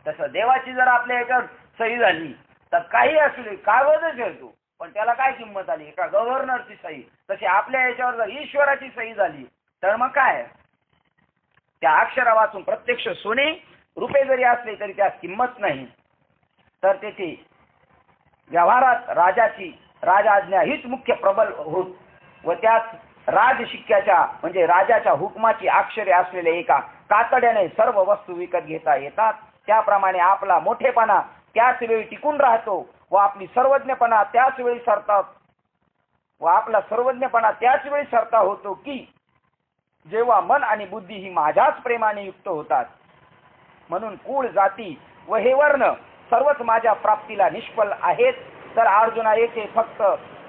तसं देवाची जर आपल्या याच्यावर सही झाली तर काही असू दे, कागदच येतो, पण त्याला काय किंमत आली, एका गव्हर्नरची सही. तशी आपल्या याच्यावर जर ईश्वराची सही झाली तर मग काय, त्या अक्षरा वाचून प्रत्यक्ष सोने रुपये जरी असले तरी त्यास किंमत नाही. तर तेथे व्यवहारात राजाज्ञा हीच मुख्य प्रबल होत व त्यात राजशिक्क्याच्या म्हणजे राजाच्या हुकमाची अक्षरे असलेल्या एका कातड्याने सर्व वस्तू विकत घेता येतात. त्याप्रमाणे आपला मोठेपणा त्याच वेळी टिकून राहतो व आपला सर्वज्ञपणा त्याच वेळी सरता होतो की जेव्हा मन आणि बुद्धी ही माझ्याच प्रेमाने युक्त होतात. म्हणून कुळ, जाती व हे वर्ण सर्वच माझ्या प्राप्तीला निष्फल आहेत. तर अर्जुना, येथे फक्त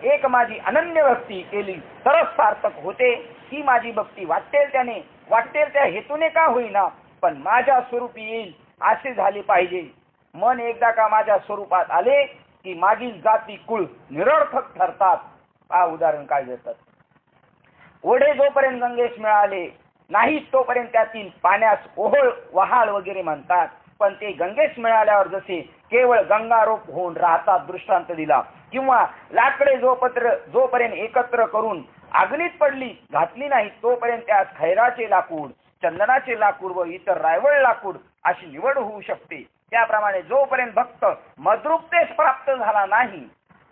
एक माझी अनन्य भक्ती केली तरच सार्थक होते. ती माझी भक्ती वाटेल त्या हेतूने का होईना, पण माझ्या स्वरूपी येईल असे झाले पाहिजे. मन एकदा का माझ्या स्वरूपात आले की मागील जाती कुळ निरर्थक ठरतात. उदाहरण काय देतात, ओढे जोपर्यंत गंगेस मिळाले नाही तोपर्यंत त्यातील पाण्यास ओहळ, वहाळ वगैरे म्हणतात. पण ते गंगेस मिळाल्यावर जसे केवळ गंगारोप होऊन राहतात दृष्टांत दिला. किंवा लाकडे जोपर्यंत एकत्र करून अग्नीत घातली नाही तोपर्यंत त्यास खैराचे लाकूड, चंदनाचे लाकूड व इतर रायवळ लाकूड अशी निवड होऊ शकते. त्याप्रमाणे जोपर्यंत भक्त मद्रूपतेस प्राप्त झाला नाही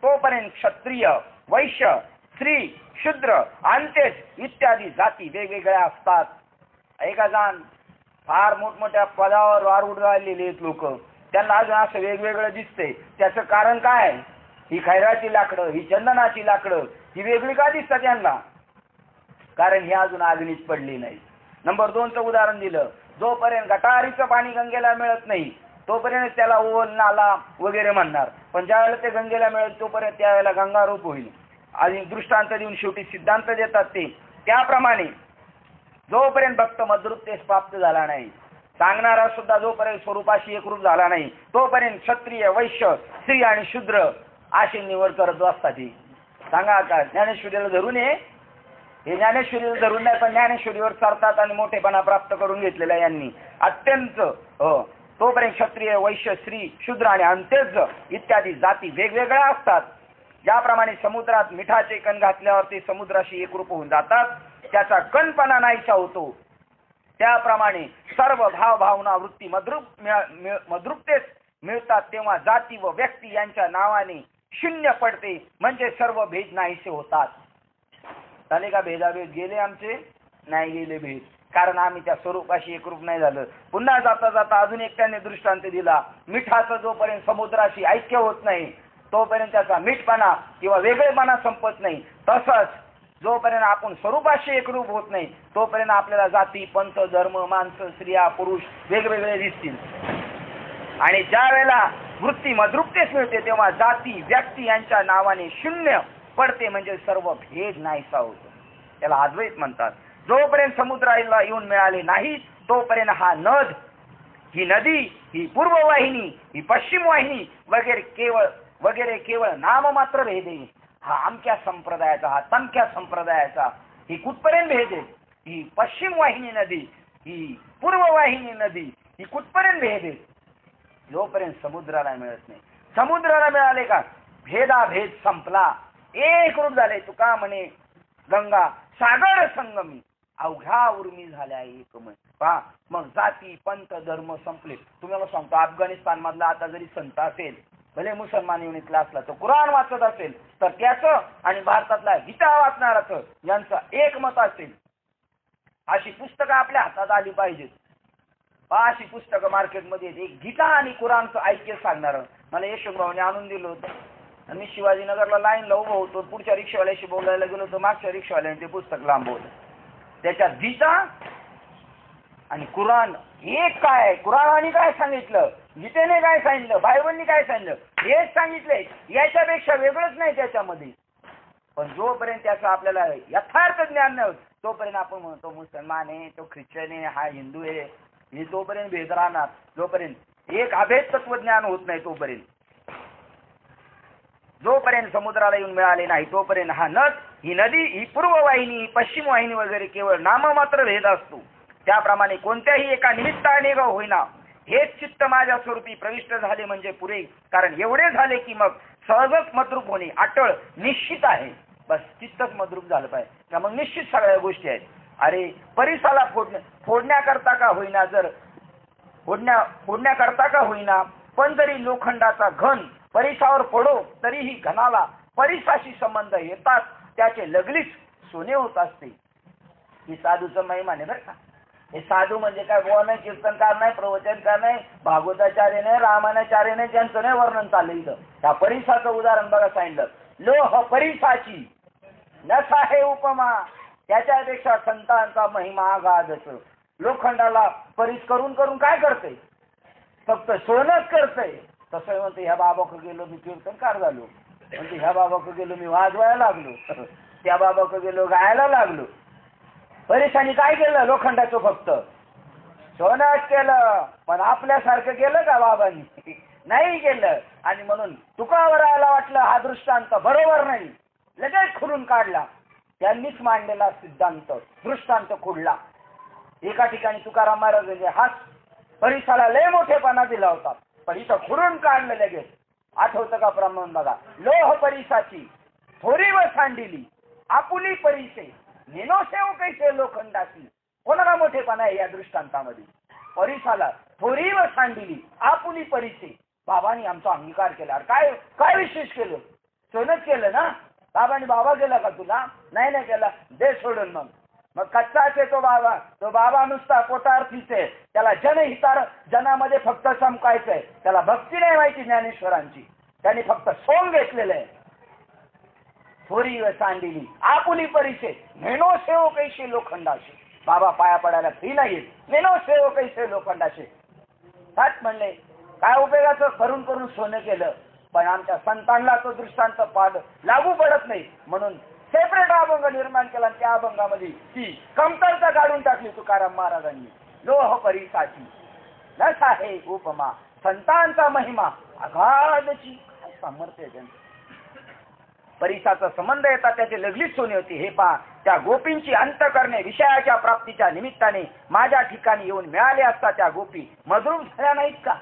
तोपर्यंत क्षत्रिय, वैश्य, स्त्री, शूद्र, अंत्यज इत्यादी जाती वेगवेगळ्या असतात. ऐका जाण, फार मोठमोठ्या पदावर आरूढ राहिलेले आहेत लोक, त्यांना अजून असं वेगवेगळं दिसतंय. त्याचं कारण काय? ही खैराची लाकडं, ही चंदनाची लाकडं, ही वेगळी का दिसतात त्यांना? कारण ही अजून अग्नीत पडली नाही. नंबर 2चं उदाहरण दिलं, जोपर्यंत गटारीचं पाणी गंगेला मिळत नाही तोपर्यंत त्याला ओल नाला वगैरे म्हणणार, पण ज्यावेळेला ते गंगेला मिळेल तोपर्यंत त्यावेळेला गंगारूप होईल. आणि दृष्टांत देऊन शेवटी सिद्धांत देतात ते. त्याप्रमाणे जोपर्यंत भक्त मद्रुपतेस प्राप्त झाला नाही, सांगणारा सुद्धा जोपर्यंत स्वरूपाशी एकरूप झाला नाही, तोपर्यंत क्षत्रिय, वैश्य, स्त्री आणि शूद्र अशी निवड करत असतात. ही सांगा का ज्ञानेश्वरीला धरून हे ज्ञानेश्वरीला धरून नाही, पण ज्ञानेश्वरीवर सरतात आणि मोठेपणा प्राप्त करून घेतलेला यांनी अत्यंत. तोपर्यंत क्षत्रिय, वैश्य, स्त्री, शूद्र आणि अंत्यज इत्यादी जाती वेगवेगळ्या असतात. ज्याप्रमाणे समुद्रात मिठाचे कण घातल्यावर ते समुद्राशी एकरूप होऊन जातात, त्याचा कणपणा नाहीसा होतो, त्याप्रमाणे सर्व भावना वृत्ती मद्रुपतेस मिळतात तेव्हा जाती व व्यक्ती यांच्या नावाने शून्य पडते, म्हणजे सर्व भेद नाहीसे होतात. झाले का भेदाभेद? गेले आमचे? नाही गेले भेद, कारण आम्ही त्या स्वरूपाशी एकरूप नाही झालं. पुन्हा जाता जाता अजून एक त्याने दृष्टांत दिला, मिठाचं जोपर्यंत समुद्राशी ऐक्य होत नाही तोपर्यंत त्याचा मीठपणा किंवा वेगळेपणा संपत नाही. तसंच जोपर्यंत आपण स्वरूपाशी एकरूप होत नाही तोपर्यंत आपल्याला जाती, पंथ, धर्म, माणसं, स्त्रिया, पुरुष वेगवेगळे दिसतील. आणि ज्या वेळेला वृत्ती मद्रुपतेस मिळते तेव्हा जाती व्यक्ती यांच्या नावाने शून्य पडते, म्हणजे सर्व भेद नाहीसा होतो. त्याला अद्वैत म्हणतात. जोपर्यंत समुद्राला येऊन मिळाले नाही तोपर्यंत हा नद, ही नदी, ही पूर्व वाहिनी, ही पश्चिम वाहिनी वगैरे केवळ नाममात्र भेद आहे. हा अमक्या संप्रदायाचा, हा तमक्या संप्रदायाचा, ही कुठपर्यंत भेद आहे? ही पश्चिम वाहिनी नदी, ही पूर्व वाहिनी नदी, ही कुठपर्यंत भेद आहे? जोपर्यंत समुद्राला मिळत नाही. समुद्राला मिळाले का भेदाभेद संपला, एकरूप झाले. तुका म्हणे गंगा सागर संगमी, अवघ्या उर्मी झाल्या एकमय. पहा, मग जाती, पंथ, धर्म संपले. तुम्हाला सांगतो, अफगाणिस्तान मधला आता जरी संत असेल, भले मुसलमान युनिटला असला, तो कुराण वाचत असेल तर त्याचं आणि भारतातला गीता वाचणाराचं यांचं एक मत असेल. अशी पुस्तकं आपल्या हातात आली पाहिजेत. अशी पुस्तकं मार्केटमध्ये एक गीता आणि कुराणचं ऐक्य सांगणार. मला यशवंतरावने आणून दिलं होतं आणि मी शिवाजीनगरला लाईनला उभं होतो. पुढच्या रिक्षावाल्याशी बोलायला गेलो तर मागच्या रिक्षावाल्याने ते पुस्तक लांबवलं. त्याच्यात गीता आणि कुराण एक काय, कुराणाने काय सांगितलं, गीतेने काय सांगितलं, बायबलने काय सांगितलं, हेच सांगितलंय. याच्यापेक्षा वेगळंच नाही त्याच्यामध्ये. पण जोपर्यंत त्याचं आपल्याला यथार्थ ज्ञान नाही होत तोपर्यंत आपण म्हणतो मुसलमान आहे, तो ख्रिश्चन आहे, हा हिंदू आहे, हे तोपर्यंत भेद राहणार. जोपर्यंत एक अभेद तत्वज्ञान होत नाही तोपर्यंत, जोपर्यंत समुद्राला येऊन मिळाले नाही तोपर्यंत हा नद, ही नदी, ही पूर्व वाहिनी, पश्चिम वाहिनी वगैरे केवळ नाममात्र भेद असतो. त्याप्रमाणे कोणत्याही एका निमित्ताने होईना हेच चित्त माझ्या स्वरूपी प्रविष्ट झाले म्हणजे पुरे. कारण एवढे झाले की मग सहजच मद्रूप होणे अटळ निश्चित आहे. बस चित्तच मद्रूप झालं पाहिजे का मग निश्चित सगळ्या गोष्टी आहेत. अरे परिसाला फोडण्याकरता का होईना, जर फोडण्याकरता का होईना, पण जरी लोखंडाचा घन परिसावर पडो तरीही घनाला परिसाशी संबंध येतात, त्याचे लगलीच सोने होत असते. ही साधूचं महिमाने बरं का. हे साधू म्हणजे काय, बुवा नाही, कीर्तनकार नाही, प्रवचनकार नाही, भागवताचार्य नाही, रामायणाचार्य नाही, त्यांचं नाही वर्णन चाललं इथं. त्या परिसाचं उदाहरण बघा सांगितलं. लोह परिसाची नसा हे उपमा, त्याच्यापेक्षा संतांचा महिमा आगाधच. लोखंडाला परीस करून करून काय करते, फक्त सोनच करतंय. तसं म्हणते ह्या बाबाकडे गेलो मी कीर्तनकार झालो, म्हणजे ह्या बाबाकडे गेलो मी वाजवायला लागलो, त्या बाबाकडे गेलो गायला लागलो. परेशानी काय केलं, लोखंडाचं फक्त सोनच केलं. पण आपल्यासारखं केलं का बाबांनी? नाही केलं. आणि म्हणून तुकावराला वाटलं हा दृष्टांत बरोबर नाही, लगेच खुडून काढला. त्यांनीच मांडलेला सिद्धांत दृष्टांत खुडला. एका ठिकाणी तुकाराम महाराजांनी हा परिसाला लय मोठेपणा दिला होता, पण इथं खुडून काढलं लगेच. आठवतं का प्रमाण बघा. लोह परिसाची थोरी व सांडिली आपुली परिसे नेनोसेव कैसे लोखंडाची. कोणाला मोठेपणा आहे या दृष्टांतामध्ये? परिसाला थोरी व सांडिली आपुली परिसे. बाबांनी आमचा अंगीकार केला. काय काय विशेष केलं? सोनच केलं ना. बाबांनी बाबा केला का तुला? नाही केला, दे सोडून. मग मग कच्चाच आहे तो बाबा. तो बाबा नुसता पोटार्थीच आहे. त्याला जनहितार जनामध्ये फक्त चमकायचंय. त्याला भक्ती नाही माहिती ज्ञानेश्वरांची. त्यांनी फक्त सोंग घेतलेलं आहे. थोरी व सांडिली आपुली परिचय नेनो सेव कैसे लोखंडाशे. बाबा पाया पडायला फी नाही नेनो सेव कैसे लोखंडाशे. साच म्हणले काय उपयोगाचं करून करून सोनं केलं, पण आमच्या संतांना तो दृष्टांत पाड लागू पडत नाही म्हणून सेपरेट अभंग निर्माण केला. त्या अभंगामध्ये ती कमतरता काढून टाकली तुकाराम महाराजांनी. लोह परिसाची नस आहे उपमा संतांचा महिमा अगाधची. काय सामर्थ्य त्यांचं. परिसाचा संबंध येतात त्याची लगलीच सोनी होती. हे पहा त्या गोपींची अंतकरणे विषयाच्या प्राप्तीच्या निमित्ताने माझ्या ठिकाणी येऊन मिळाले असता त्या गोपी मद्रूप झाल्या नाहीत का?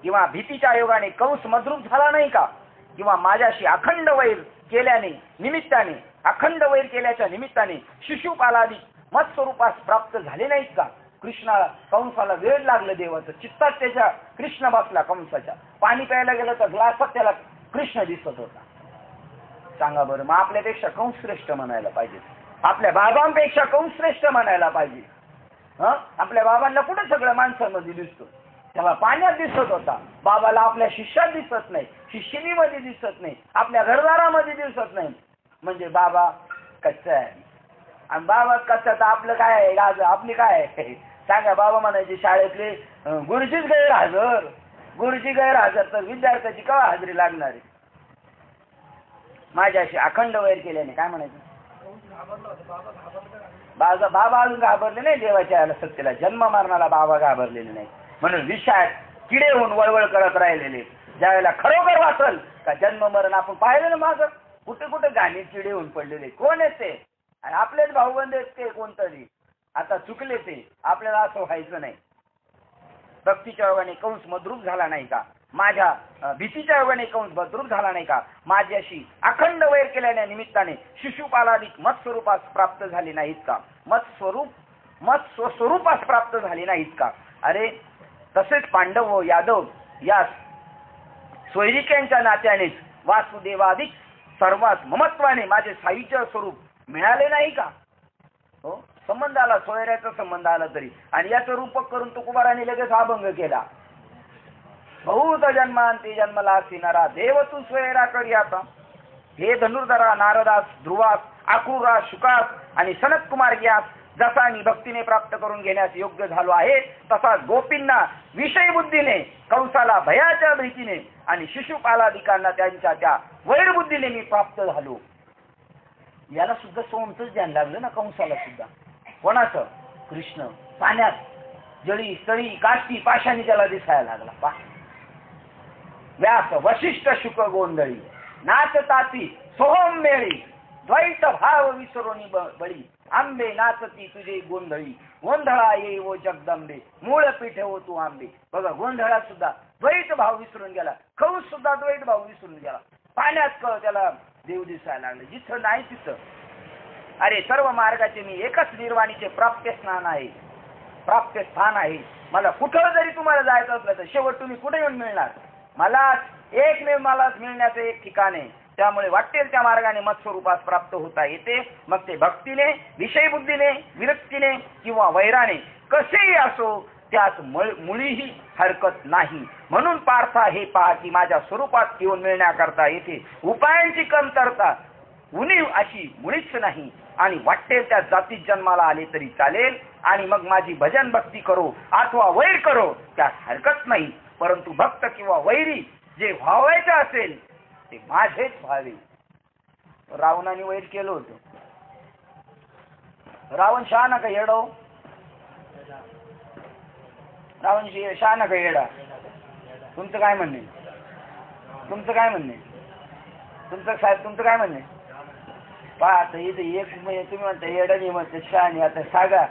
किंवा भीतीच्या योगाने कंस मद्रूप झाला नाही का? किंवा माझ्याशी अखंड वैर केल्याने निमित्ताने अखंड वैर केल्याच्या निमित्ताने शिशुपालादी मत्स्वरूपास प्राप्त झाले नाहीत का? कृष्णाला कंसाला वेळ लागलं देवाचं. चित्तात त्याच्या कृष्ण बसला कंसाच्या. पाणी प्यायला गेलं तर ग्लासात त्याला कृष्ण दिसत होता. सांगा बरं, मग आपल्यापेक्षा कंस श्रेष्ठ म्हणायला पाहिजे. आपल्या बाबांपेक्षा कंस श्रेष्ठ म्हणायला पाहिजे. आपल्या बाबांना कुठे सगळं माणसांमध्ये दिसतो. त्याला पाण्यात दिसत होता. बाबाला आपल्या शिष्यात दिसत नाही, शिष्यनीमध्ये दिसत नाही, आपल्या घरदारामध्ये दिसत नाही. म्हणजे बाबा कच्चा आहे. आणि बाबा कच्चा तर आपलं काय आहे? गाज आपली काय आहे? सांगा. बाबा म्हणायचे शाळेतले गुरुजीच गैरहजर. गुरुजी गैरहजर तर विद्यार्थ्याची केव्हा हजेरी लागणार आहे? माझ्याशी अखंड वैर केल्याने काय म्हणायचं? बाबा अजून घाबरले नाही देवाच्या याला सत्तेला. जन्म मरणाला बाबा घाबरलेले नाही. म्हणून विषयात किडे होऊन वळवळ करत राहिलेले. ज्यावेळेला खरोखर वाचल का जन्म मरण आपण पाहिलं ना मागं कुठे कुठे गाणी किडे होऊन पडलेले. कोण आहेत ते? आणि आपलेच भाऊबंद आहेत ते कोणतरी. आता चुकले ते. आपल्याला असं व्हायचं नाही. भक्तीच्या योगाने कंस मद्रूप झाला नाही का? माझ्या भीतीच्या योगाने कंस मद्रूप झाला नाही का? माझ्याशी अखंड वैर केल्याने निमित्ताने शिशुपालादिक मत्स्वरूपास प्राप्त झाले नाहीत का? मत्स्वरूपास प्राप्त झाले नाहीत का? अरे तसेच पांडव व यादव या सोयरिकांच्या नात्यानेच वासुदेवादिक सर्वात ममत्वाने माझे सायुज्य स्वरूप मिळाले नाही का? हो, संबंध आला, सोयऱ्याचा संबंध आला तरी. आणि याचं रूपक करून तुकोबाराने लगेच अभंग केला. बहुत जन्मांती जन्मला सिनारा देव तू सोयरा करी आता. हे धनुर्धरा नारदास ध्रुवास आकुरास शुकास आणि सनत कुमार ग्यास जसा मी भक्तीने प्राप्त करून घेण्यास योग्य झालो आहे तसा गोपींना विषय बुद्धीने कंसाला भयाच्या भीतीने आणि शिशुपालादिकांना त्यांच्या त्या वैरबुद्धीने मी प्राप्त झालो. याला सुद्धा सोमचंच ध्यान लागलं ना कंसाला सुद्धा. कोणाचं? कृष्ण. पाण्यात जळी तळी काष्टी पाशाने त्याला दिसायला लागला. पा व्यास वशिष्ठ शुक गोंधळी नाचताती सोहम मेळी द्वैत भाव विसरोनी बळी आंबे नाचती तुझे गोंधळी गोंधळा येई वो जगदंबे मूळ पीठ हो तू आंबे. बघा गोंधळा सुद्धा द्वैत भाव विसरून गेला. कंस सुद्धा द्वैत भाव विसरून गेला. पाण्यात त्याला देव दिसायला लागले. जिथं नाही तिथं. अरे सर्व मार्गाचे मी एकच निर्वाणीचे प्राप्य स्नान आहे, प्राप्य स्थान आहे. मला कुठं जरी तुम्हाला जायचं असलं तर शेवट तुम्ही कुठे येऊन मिळणार? मला एकमेव मला मिळण्याचं एक ठिकाण आहे. त्यामुळे वाटेल त्या मार्गाने मत्स्वरूपास प्राप्त होता येते. मग ते भक्तीने विषय बुद्धीने विरक्तीने किंवा वैराने कसेही असो त्यात मुळीही हरकत नाही. म्हणून पार्था हे पहा की माझ्या स्वरूपात येऊन मिळण्याकरता येथे उपायांची कमतरता उणीव अशी मुळीच नाही. आणि वाटेल त्या जातीत जन्माला आले तरी चालेल आणि मग माझी भजन भक्ती करो अथवा वैर करो त्यात हरकत नाही. परंतु भक्त किंवा वैरी जे व्हावायचं असेल ते माझेच व्हावे. रावणाने वैर केलं होतं. रावण शहाणा का येडो? रावण शहाणा का येडा? तुमचं काय म्हणणे? तुमचं काय म्हणणे? तुमचं साहेब तुमचं काय म्हणणे? पहा आता इथे एक तुम्ही म्हणता येडा नाही म्हणते शहाणी. आता सांगा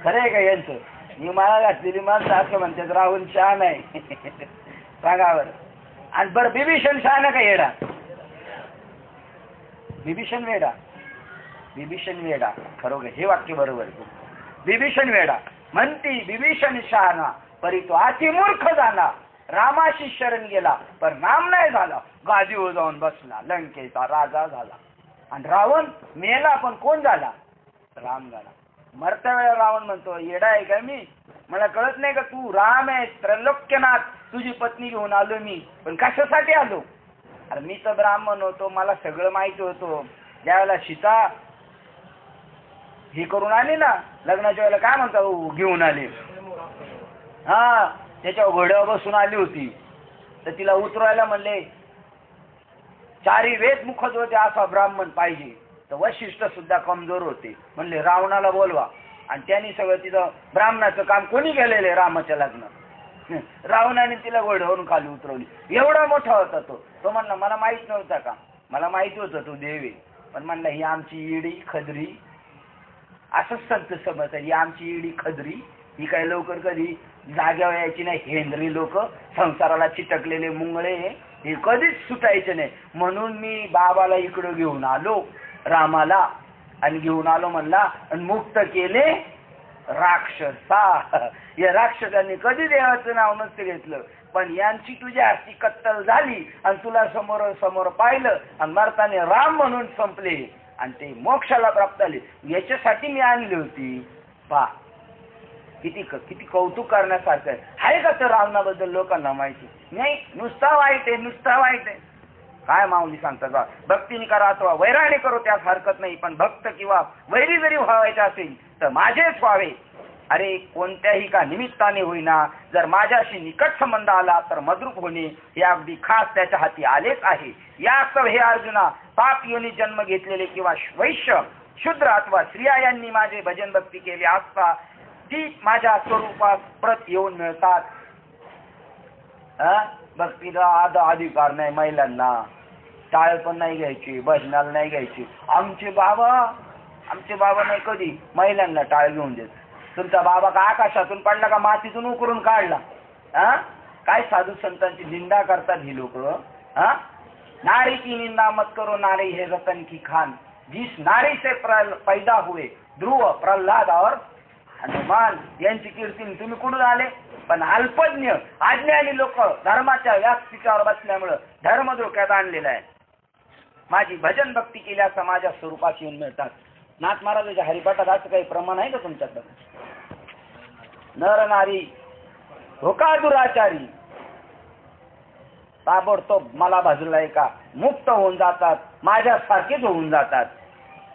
खरं आहे का यांचं? मी मला घातलेली माणसं असं म्हणतात रावण शहाणा आहे. सांगा बरं. आणि बरं बिभीषण शहाणा का येडा? बिभीषण वेडा. बिभीषण वेडा. खरोखर हे वाक्य बरोबर आहे. बिभीषण वेडा म्हणती बिभीषण शहाणा परी तो अतिमूर्ख झाला. रामाशी शरण गेला पण नाम नाही झाला. गादीवर जाऊन बसला लंकेचा राजा झाला. आणि रावण मेला पण कोण झाला? राम झाला. मरत्या वेळेला रावण म्हणतो, येडा आहे का मी? मला कळत नाही का तू राम आहे, त्रैलोक्यनाथ, तुझी पत्नी घेऊन आलो मी, पण कशासाठी आलो? अरे मी तर ब्राह्मण होतो, मला सगळं माहिती होतं. ज्यावेळेला सीता हे करून आली ना लग्नाच्या वेळेला, काय म्हणतात घेऊन आली, हा त्याच्या घोड्यावर बसून आली होती, तर तिला उतरवायला म्हणले, चारी वेद मुखत होते असा ब्राह्मण पाहिजे. तर वशिष्ठ सुद्धा कमजोर होते, म्हणले रावणाला बोलवा. आणि त्यांनी सगळं तिथं ब्राह्मणाचं काम कोणी केलेलं आहे रामाच्या लग्नात. रावणाने तिला घोड्यावरून खाली उतरवली. एवढा मोठा होता तो म्हणला मला माहित नव्हता का? मला माहिती होतं तू देवी, पण म्हणला ही आमची ईडी खदरी, असंच संत समजतात, ही आमची ईडी खदरी, ही काही लवकर कधी जाग्यावर यायची नाही. हेंद्री लोक, संसाराला चिटकलेले मुंगळे, हे कधीच सुटायचे नाही. म्हणून मी बाबाला इकडं घेऊन आलो, रामाला, आणि घेऊन आलो म्हणला आणि मुक्त केले राक्षसा. या राक्षसांनी कधी देवाचं नाव नसतं घेतलं, पण यांची तुझ्या हाती कत्तल झाली आणि तुला समोर समोर पाहिलं आणि मरताने राम म्हणून संपले आणि ते मोक्षाला प्राप्त झाले. याच्यासाठी मी आणली होती. पहा किती कौतुक करण्यासारखं आहे का? तर रावणाबद्दल लोकांना माहिती नाही, नुसता वाईट आहे, नुसता वाईट आहे. काय माऊली सांगतात बा, भक्तीने करा अथवा वैराने करो त्यास हरकत नाही, पण भक्त किंवा वैरी जरी व्हायचे असेल तर माझेच व्हावे. अरे कोणत्याही का निमित्ताने होईना जर माझ्याशी निकट संबंध आला तर मद्रूप होणे हे अगदी खास त्याच्या हाती आलेच आहे. यास्तव हे अर्जुना, पाप योनी जन्म घेतलेले किंवा वैश्य शूद्र अथवा स्त्रिया यांनी माझे भजन भक्ती केली असता ती माझ्या स्वरूपात प्रत येऊन मिळतात. भक्तीला अधिकार नाही महिलांना, टाळ पण नाही घ्यायची, भजनाला नाही घ्यायची. आमचे बाबा नाही कधी महिलांना टाळ घेऊन देत. तुमचा बाबा का आकाशातून पडला का मातीतून उकरून काढला? काय साधू संतांची निंदा करतात ही लोक. नारी की निंदा मत करो, नारी है रतन की खान, जिस नारी से पैदा हुए ध्रुव प्रल्हाद और हनुमान, यांची कीर्ती तुम्ही कुठून आले? पण अल्पज्ञ अज्ञानी लोक धर्माच्या व्यासपीठावर बसल्यामुळं धर्म धोक्यात आणलेला आहे. माझी भजन भक्ती केल्यास माझ्या स्वरूपात येऊन मिळतात. नाथ महाराजांच्या हरिपाठात असं काही प्रमाण आहे का तुमच्याकडे? नर नारी धोका दुराचारी ताबडतोब मला भजलाय का मुक्त होऊन जातात, माझ्यासारखेच होऊन जातात.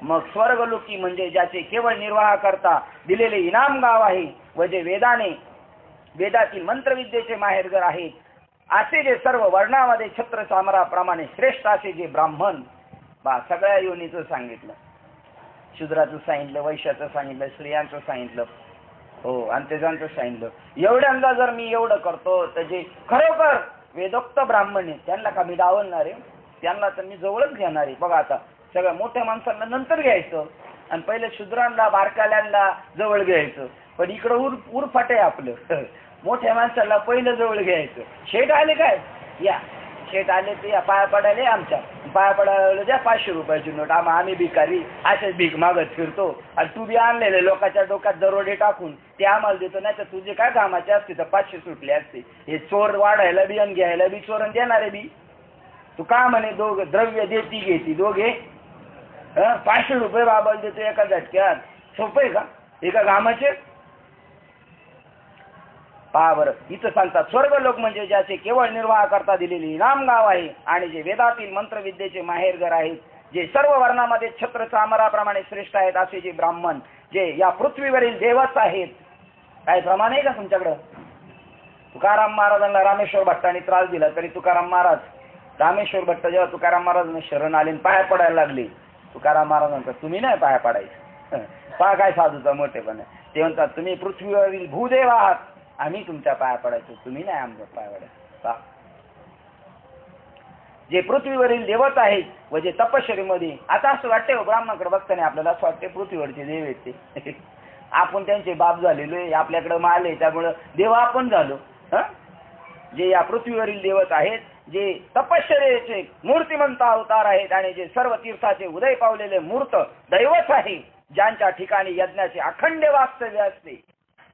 मग स्वर्गलोकी म्हणजे ज्याचे केवळ निर्वाह करता दिलेले इनाम गाव आहे व जे वेदातील मंत्रविद्येचे माहेरघर आहेत, असे जे सर्व वर्णामध्ये छत्र चामराप्रमाणे श्रेष्ठ असे जे ब्राह्मण, सगळ्या योनीचं सांगितलं, शूद्राचं सांगितलं, वैश्याचं सांगितलं, स्त्रियांचं सांगितलं, हो अंत्यजांचं सांगितलं. एवढ्यांदा जर मी एवढं करतो तर जे खरोखर वेदोक्त ब्राह्मण आहे त्यांना का मी डावलणार आहे? त्यांना तर मी जवळच घेणार आहे. बघा आता सगळ्या मोठ्या माणसांना नंतर घ्यायचं आणि पहिले शूद्रांना बारकाल्यांना जवळ घ्यायचं. पण इकडं उरफाट आहे आपलं, मोठ्या माणसाला पहिलं जवळ घ्यायचं. शेठ आले काय? या शेठ आले ते या पाया पडायले, आमच्या पाया पडायला द्या 500 रुपयाची नोट. आम्ही भिकारी असेच भीक मागत फिरतो आणि तू बी आणलेले लोकांच्या डोक्यात दरोडे टाकून ते आम्हाला देतो. नाही तर तुझे काय कामाचे असते तर 500 सुटले असते. हे चोर वाढायला बी आणि घ्यायला बी चोरण देणारे बी. तू का म्हणे द्रव्य देती घेती दोघे 500 रुपये बाबाला देतो एका झटक्यात, सोपं आहे का एका कामाचे? पहा बरं, इथं सांगतात स्वर्गलोक म्हणजे ज्याचे केवळ निर्वाह करता दिलेले इनाम गाव आहे आणि जे वेदातील मंत्रविद्येचे माहेरघर आहेत, जे सर्व वर्णामध्ये छत्र चामराप्रमाणे श्रेष्ठ आहेत असे जे ब्राह्मण, जे या पृथ्वीवरील देवच आहेत. काय प्रमाण आहे का तुमच्याकडं? तुकाराम महाराजांना रामेश्वर भट्टाने त्रास दिला तरी तुकाराम महाराज, रामेश्वर भट्ट जेव्हा तुकाराम महाराजांना शरण आले पाया पडायला लागले, तुकाराम महाराजांचा तुम्ही नाही पाया पडायचं. पहा काय साधूचा मोठेपण आहे. ते म्हणतात तुम्ही पृथ्वीवरील भूदेव आहात, आम्ही तुमच्या पाया पडायचो, तुम्ही नाही आमच्या पाया पडायचं. जे पृथ्वीवरील देवत आहेत व जे तपश्चर्येमध्ये, आता असं वाटते ब्राह्मणाकडे बघताना आपल्याला असं वाटते पृथ्वीवरचे देव आहेत ते आपण त्यांचे बाप झालेलो आहे, आपल्याकडे माल आहे त्यामुळं देव आपण झालो. जे या पृथ्वीवरील देवत आहेत, जे तपश्चर्येचे मूर्तिमंत अवतार आहेत आणि जे सर्व तीर्थाचे उदय पावलेले मूर्त दैवत आहे, ज्यांच्या ठिकाणी यज्ञाचे अखंड वास्तव्य असते.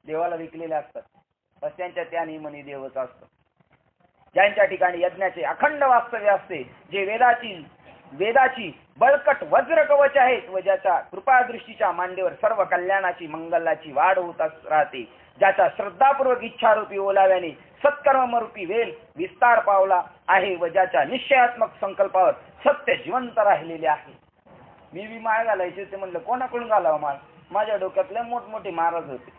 देवाला विकलेले असतात बस त्यांच्या त्या नियमाने देवच असतं. ज्यांच्या ठिकाणी यज्ञाचे अखंड वास्तव्य असते, जे वेदातील वेदाची बळकट वज्र कवच आहेत व ज्याच्या कृपादृष्टीच्या मांडीवर सर्व कल्याणाची मंगलाची वाढ होत राहते, ज्याच्या श्रद्धापूर्वक इच्छारूपी ओलाव्याने सत्कर्मरूपी वेल विस्तार पावला आहे व ज्याच्या निश्चयात्मक संकल्पावर सत्य जिवंत राहिलेले आहे. मी माळ घालायचे ते म्हणलं कोणाकडून घालावं माळ? माझ्या डोक्यातले मोठमोठे महाराज होते,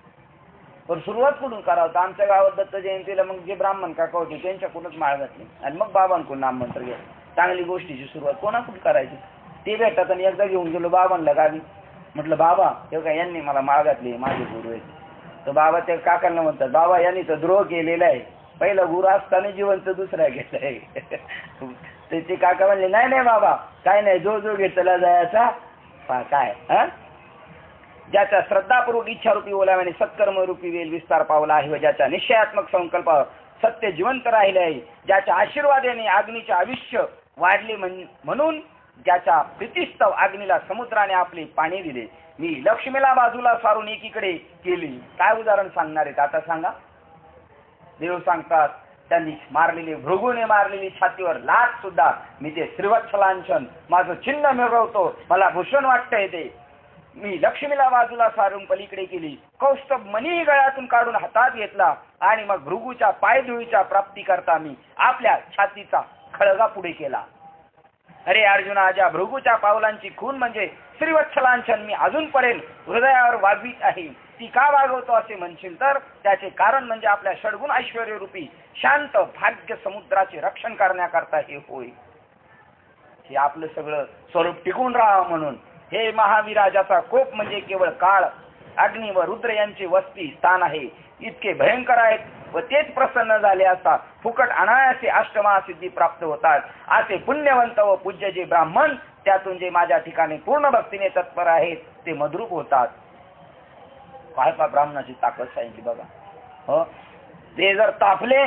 पण सुरुवात कुठून करावं? आमच्या गावात दत्त जयंतीला मग जे ब्राह्मण काका होते त्यांच्याकडूनच माळ घातली आणि मग बाबांकडून नाममंत्र घ्यायचं. चांगली गोष्टीची सुरुवात कोणाकडून करायची? ते भेटतात आणि एकदा घेऊन गेलो बाबांना गावी. म्हटलं बाबा हे का यांनी मला माळ घातली, माझे गुरु आहेत. तर बाबा त्या काकांना म्हणतात बाबा यांनी तर द्रोह केलेला आहे, पहिला गुरु असताना जिवंत दुसरा घेतलाय. ते काका म्हणले नाही नाही बाबा काय नाही, जो जो घेतला जायचा काय. ज्याच्या श्रद्धापूर्वक इच्छारूपी ओलाव्याने सत्कर्मरूपी वेल विस्तार पावला आहे व ज्याच्या निश्चयात्मक संकल्पावर सत्य जिवंत राहिले आहे, ज्याच्या आशीर्वादाने अग्नीचे आयुष्य वाढले म्हणून ज्याच्या प्रीतिस्तव अग्नीला समुद्राने आपले पाणी दिले. मी लक्ष्मीला बाजूला सारून एकीकडे केली. काय उदाहरण सांगणार आहेत आता सांगा? देव सांगतात त्यांनी मारलेली भृगूने मारलेली छातीवर लाट सुद्धा मी ते श्रीवत्सलांछन माझं चिन्ह मिळवतो, मला भूषण वाटतंय ते. मी लक्ष्मीला बाजूला सारून पलीकडे केली, कौस्तुभ मणी गळ्यातून काढून हातात घेतला आणि मग भृगूच्या पायधुळीच्या प्राप्ती करता मी आपल्या छातीचा खळगा पुढे केला. अरे अर्जुना, ज्या भृगूच्या पावलांची खून म्हणजे श्रीवत्सलांछन मी अजूनपर्यंत हृदयावर वागवीत आहे, ती का वागवतो असे म्हणशील तर त्याचे कारण म्हणजे आपल्या षडगुण ऐश्वर्य रूपी शांत भाग्य समुद्राचे रक्षण करण्याकरता हे होय. हे आपलं सगळं स्वरूप टिकून राहावं म्हणून. हे महावीराजाचा कोप म्हणजे केवळ काळ, अग्नी व रुद्र यांचे वस्ती स्थान आहे, इतके भयंकर आहेत व तेच प्रसन्न झाले असता फुकट अनायासे अष्टमहासिद्धी प्राप्त होतात. असे पुण्यवंत व पूज्य जे ब्राह्मण त्यातून जे माझ्या ठिकाणी पूर्ण भक्तीने तत्पर आहेत ते मद्रूप होतात. काय का ब्राह्मणाची ताकद सांगितली बघा. हो, ते जर तापले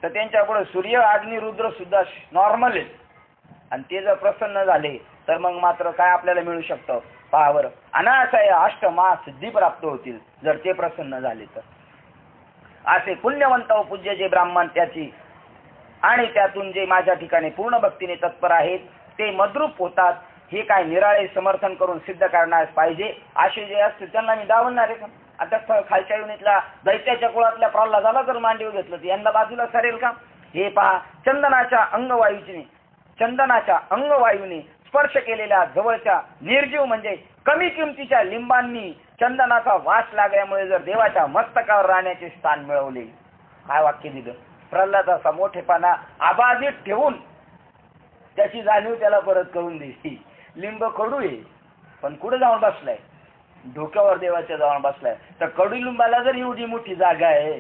तर त्यांच्यापुढे सूर्य अग्नी रुद्र सुद्धा नॉर्मल आहेत आणि ते जर प्रसन्न झाले तर मग मात्र काय आपल्याला मिळू शकतं पहा बरं. अनायासे अष्टमहासिद्धी प्राप्त होतील जर ते प्रसन्न झाले तर. असे पुण्यवंत व पूज्य जे ब्राह्मण त्याची आणि त्यातून जे माझ्या ठिकाणी पूर्ण भक्तीने तत्पर आहेत ते मद्रूप होतात. हे काय निराळे समर्थन करून सिद्ध करण्यास पाहिजे असे जे असते त्यांना मी दावणार आहे का? आता खालच्या युनिटला दैत्याच्या कुळातल्या प्रल्हादाला जर मांडीवर घेतलं तर यांना बाजूला सरेल का? हे पहा, चंदनाच्या अंगवायूने स्पर्श केलेल्या जवळच्या निर्जीव म्हणजे कमी किमतीच्या लिंबांनी चंदनाचा वास लागल्यामुळे जर देवाच्या मस्तकावर राहण्याचे स्थान मिळवले. काय वाक्य दिलं? प्रल्हादाचा मोठेपणा आबाधित ठेवून त्याची जाणीव त्याला परत करून दिली. लिंब कडू आहे पण कुठे जाऊन बसलाय? डोक्यावर देवाच्या जाऊन बसलाय. तर कडू लिंबाला जर एवढी मोठी जागा आहे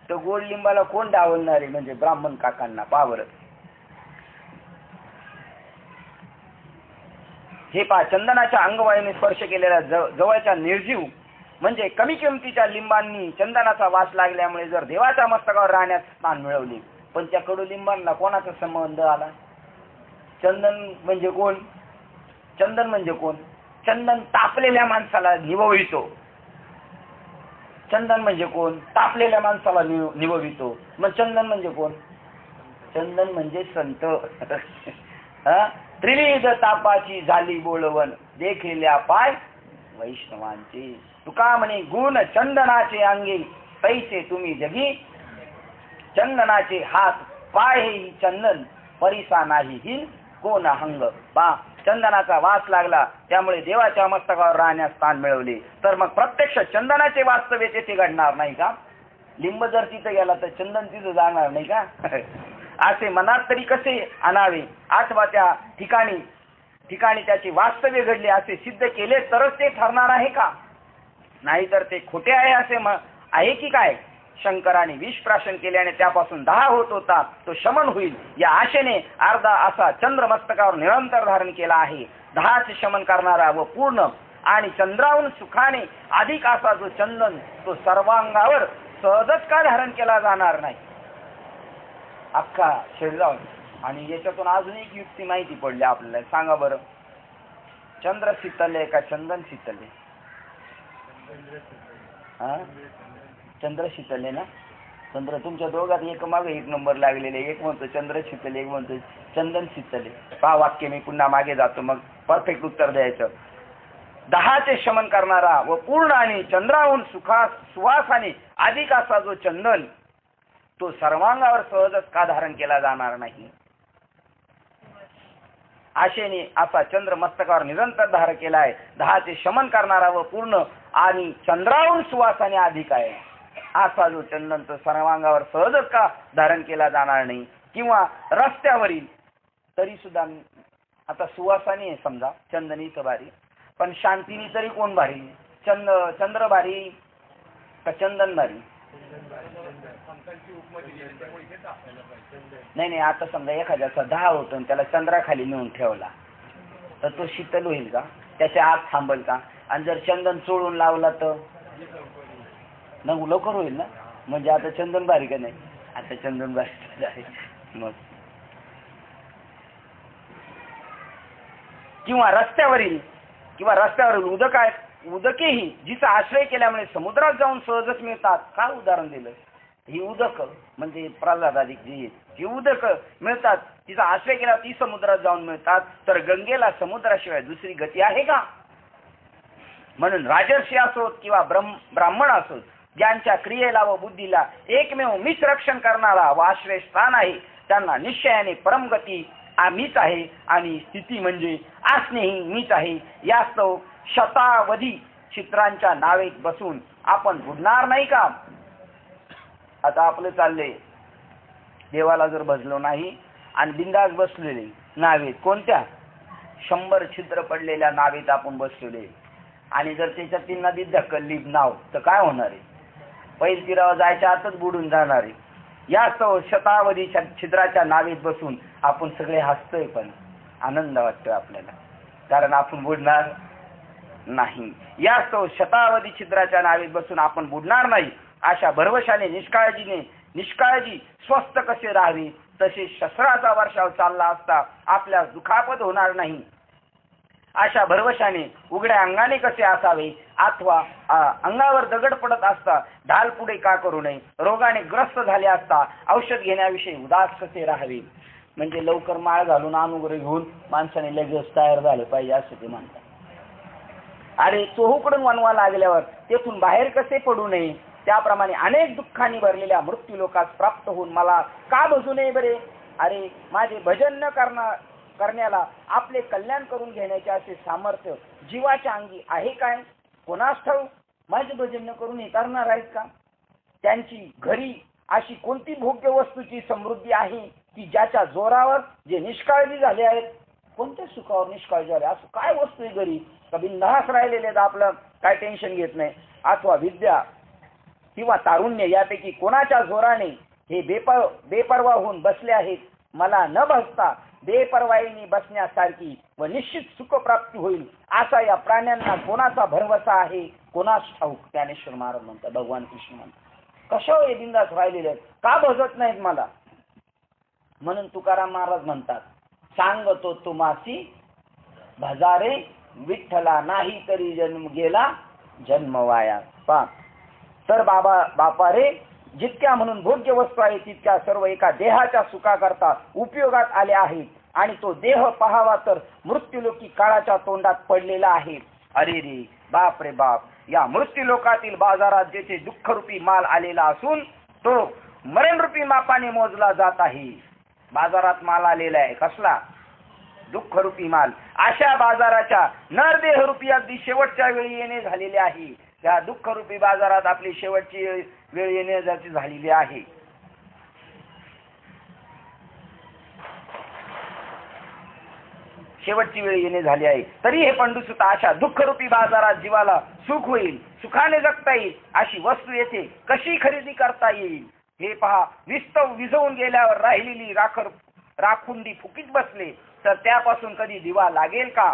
तर गोड लिंबाला कोण डावलणार आहे? म्हणजे ब्राह्मण काकांना पावर. हे पहा, चंदनाच्या अंगवायूने स्पर्श केलेल्या जवळच्या निर्जीव म्हणजे कमी किमतीच्या लिंबांनी चंदनाचा वास लागल्यामुळे जर देवाच्या मस्तकावर राहण्यास स्थान मिळवले. पण त्या कडू लिंबांना कोणाचा संबंध आला? चंदन म्हणजे कोण? चंदन तापलेल्या माणसाला निववितो. चंदन म्हणजे कोण? तापलेल्या माणसाला निववितो. मग चंदन म्हणजे कोण? चंदन म्हणजे संत. त्रिविध तापाची झाली बोलवण, देखिल्या पाय वैष्णवांचे. तुका म्हणे गुण चंदनाचे अंगी, तैसे तुम्ही जगी. चंदनाचे हात पाय हे चंदन, परिसा नाही ही कोण हंग. पा, चंदनाचा वास लागला त्यामुळे देवाच्या मस्तकावर राहण्यास स्थान मिळवले. तर मग प्रत्यक्ष चंदनाचे वास्तव्य तेथे घडणार नाही का? लिंब जर तिथे गेला तर चंदन तिथं जाणार नाही का? असे मनात तरी कसे आणावे? अथवा त्या ठिकाणी त्याचे वास्तव्य घडले असे सिद्ध केले तरच ते ठरणार आहे का? नाहीतर ते खोटे आहे असे आहे की काय? शंकराने विष प्राशन केल्याने त्यापासून 10 होत होता तो शमन होईल या आशेने अर्धा असा चंद्र मस्तकावर निरंतर धारण केला आहे. 10चे शमन करणारा व पूर्ण आणि चंद्राहून सुखाने अधिक असा जो चंदन तो सर्वांगावर सहजच का धारण केला जाणार नाही? अख्खा शरीरावर. आणि याच्यातून अजून एक युक्ती माहिती पडली आपल्याला. सांगा बरं, चंद्र शीतल आहे का चंदन शीतल आहे? चंद्र शीतल आहे ना. चंद्र तुमच्या दोघात एक मागे एक नंबर लागलेले, एक म्हणतो चंद्र शीतल, एक म्हणतो चंदन शीतल. पहा वाक्य, मी पुन्हा मागे जातो, मग परफेक्ट उत्तर द्यायचं. 10चे शमन करणारा व पूर्ण आणि चंद्राहून सुवासाने अधिक असा जो चंदन, तो सर्वांगावर सहजच का धारण केला जाणार नाही? आशेने असा चंद्र मस्तकावर निरंतर धारण केला आहे. 10चे शमन करणारा व पूर्ण आणि चंद्राहून सुवासाने अधिक आहे असा जो चंदन, तो सर्वांगावर सहजच का धारण केला जाणार नाही? किंवा रस्त्यावरील, तरी सुद्धा आता सुवासाने आहे समजा, चंदनीच भारी, पण शांतीनी तरी कोण भारी? चंद्र भारी का चंदन भारी? नाही, आता समजा एखाद्याचा 10 होतो आणि त्याला चंद्राखाली नेऊन ठेवला तर तो शीतल होईल का? त्याच्या आत थांबल का? आणि जर चंदन चोळून लावला तर लवकर होईल ना. म्हणजे आता चंदन भारी का नाही? आता चंदन भारी आहे. मग किंवा रस्त्यावरील उदकेही जिचा आश्रय केल्यामुळे समुद्रात जाऊन सहजच मिळतात. काय उदाहरण दिलं? ही उदक म्हणजे प्रल्हादादिक जी ही उदक मिळतात, तिचा आश्रय केला ती समुद्रात जाऊन मिळतात. तर गंगेला समुद्राशिवाय दुसरी गती आहे का? म्हणून राजर्षी असोत किंवा ब्राह्मण असोत, ज्यांच्या क्रियेला व बुद्धीला एकमेव मीच रक्षण करणारा व आश्रय स्थान आहे, त्यांना निश्चयाने परमगती मीच आहे आणि स्थिती म्हणजे असणेही मीच आहे. यास्तव शतावधी चित्रांच्या नावेत बसून आपण बुडणार नाही का? आता आपलं चाललंय, देवाला जर भजलो नाही आणि बिंदास बसलेले नावेत, कोणत्या 100 छिद्र पडलेल्या नावेत आपण बसलेले, आणि जर त्याच्यात ती नदीत ढकलली नाव तर काय होणार आहे? पैल तीरावर जायच्या आतच बुडून जाणार आहे. यास्तव शतावधी छिद्राच्या नावेत बसून आपण सगळे हसतोय, पण आनंद वाटतोय आपल्याला, कारण आपण बुडणार नाही. यास्तव शतावधी छिद्राच्या नावेत बसून आपण बुडणार नाही. अशा भरवशाने निष्काळजी स्वस्थ कसे राहावे, तसे शस्त्राचा वर्षाव चालला असता आपल्या दुखापत होणार नाही. अशा भरवशाने उघड्या अंगाने कसे असावे, अथवा अंगावर दगड पडत असता ढाल पुढे का करू नये, रोगाने ग्रस्त झाले असता औषध घेण्याविषयी उदास कसे राहावे. म्हणजे लवकर माळ घालून अनुग्रह घेऊन माणसाने लगेच तयार झालं पाहिजे असं ते म्हणतात. अरे चोहूकडून वनवा लागल्यावर तेथून बाहेर कसे पडू नये, त्याप्रमाणे अनेक दुःखांनी भरलेल्या मृत्यू लोकास प्राप्त होऊन मला का भजू नये बरे? अरे माझे भजन न करण्याला आपले कल्याण करून घेण्याचे असे सामर्थ्य जीवाच्या अंगी आहे काय? कोणास ठाऊक माझे भजन न करून हे करणार आहेत का? त्यांची घरी अशी कोणती भोग्य वस्तूची समृद्धी आहे की ज्याच्या जोरावर जे निष्काळजी झाले आहेत? कोणत्या सुखावर निष्काळजी झाले? असं काय वस्तू आहे घरी का बिनधास्त राहिलेले आहेत, आपलं काय टेन्शन घेत नाही? अथवा विद्या किंवा तारुण्य यापैकी कोणाच्या जोराने हे बेपरवा होऊन बसले आहेत? मला न भजता बेपरवाईने बसण्यासारखी व निश्चित सुख प्राप्ती होईल असा या प्राण्यांना कोणाचा भरवसा आहे? कोणास ठाऊक. ज्ञानेश्वर महाराज म्हणतात, भगवान कृष्ण म्हणतात, कशावर हे बिंदास राहिलेले आहेत, का भजत नाहीत मला? म्हणून तुकाराम महाराज म्हणतात, सांगतो तुम्हासी भजारे विठ्ठला, नाही तरी जन्म गेला जन्म वाया. तर बापा रे, जितक्या म्हणून भोग्य वस्तू आहे तितक्या सर्व एका देहाच्या सुखाकरता उपयोगात आले आहेत, आणि तो देह पहावा तर मृत्यूलोकी काळाच्या तोंडात पडलेला आहे. अरे रे बाप रे बाप, या मृत्यूलोकातील बाजारात जेथे दुःखरूपी माल आलेला असून तो मरणरूपी मापाने मोजला जात आहे. बाजारात माल आलेला आहे, कसला? दुःखरूपी माल. अशा बाजाराच्या नरदेहरूपी अगदी शेवटच्या वेळी येणे झालेले आहे. त्या दुःखरूपी बाजारात आपली शेवटची वेळ येण्याची झालेली आहे. शेवटची वेळ येणे झाली आहे. तरी हे पंडुसुता, अशा दुःखरूपी बाजारात जीवाला सुख होईल, सुखाने जगता येईल अशी वस्तू येथे कशी खरेदी करता येईल? हे पहा, विझवून गेल्यावर राहिलेली राखुंडी फुकीत बसले तर त्यापासून कधी दिवा लागेल का?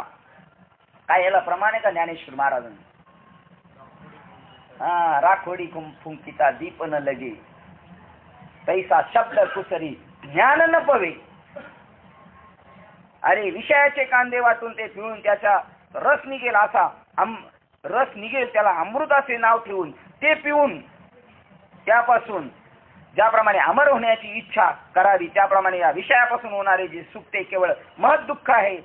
काय याला प्रमाणे का ज्ञानेश्वर महाराजांनी? राखोडी फुंकिता दीप न लगे, तैसा शब्द कुसरी ज्ञान न पवे. अरे विषयाचे कांदे वाटून ते पिळून त्याचा रस निघेल असा रस निघेल, त्याला अमृताचे नाव ठेवून ते पिऊन त्यापासून ज्याप्रमाणे अमर होण्याची इच्छा करावी त्याप्रमाणे या विषयापासून होणारे जे सुख ते केवळ महत् दुःख आहे.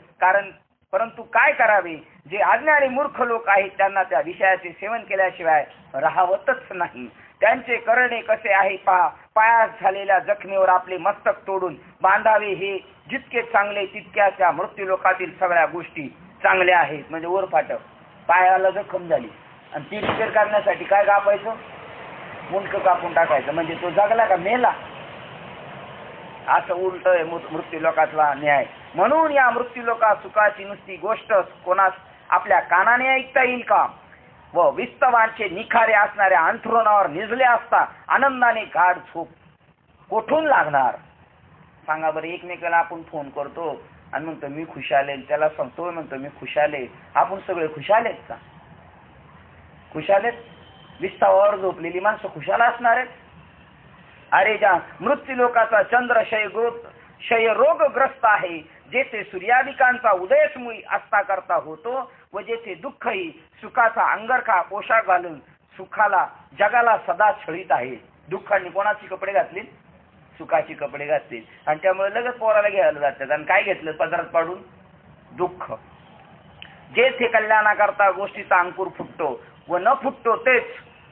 परंतु काय करावे, जे अज्ञानी मूर्ख लोक आहेत त्यांना त्या विषयाचे सेवन केल्याशिवाय राहवतच नाही. त्यांचे करणे कसे आहे पहा. पायास झालेल्या जखमेवर आपले मस्तक तोडून बांधावे हे जितके चांगले तितक्याच त्या मृत्यू लोकातील सगळ्या गोष्टी चांगल्या आहेत. म्हणजे ओरफाट पायाला जखम झाली आणि ती रिपेअर करण्यासाठी काय कापायचं, मुंडकं कापून टाकायचं, म्हणजे तो जगला का मेला. असं उलट आहे मृत्यू लोकातला न्याय. म्हणून या मृत्यू लोका सुखाची नुसती गोष्ट कोणास आपल्या कानाने ऐकता येईल का. व विस्तवांचे निखारे असणाऱ्या अंथरुणावर निजले असता आनंदाने गाढ झोप कोठून लागणार. सांगा बरं. एकमेकाला आपण फोन करतो आणि म्हणतो मी खुशाले, त्याला सांगतो म्हणतो मी खुशाले. आपण सगळे खुशालेत का? खुशालेत? विस्तवावर झोपलेली माणसं खुशाला असणार आहेत. अरे ज्या मृत्यू लोकाचा चंद्र क्षयरोगग्रस्त आहे, जेथे सूर्यादिकांचा उदयसमुळी असता करता होतो व जेथे दुःखही सुखाचा अंगरखा पोशाख घालून सुखाला जगाला सदा छळीत आहे. दुःखाने कोणाची कपडे घातली, सुखाची कपडे घातली आणि त्यामुळे लगेच पोराला घ्यायला जातात. आणि काय घेतलं पदरात पाडून, दुःख. जेथे कल्याणाकरता गोष्टीचा अंकुर फुटतो व न फुटतो तेच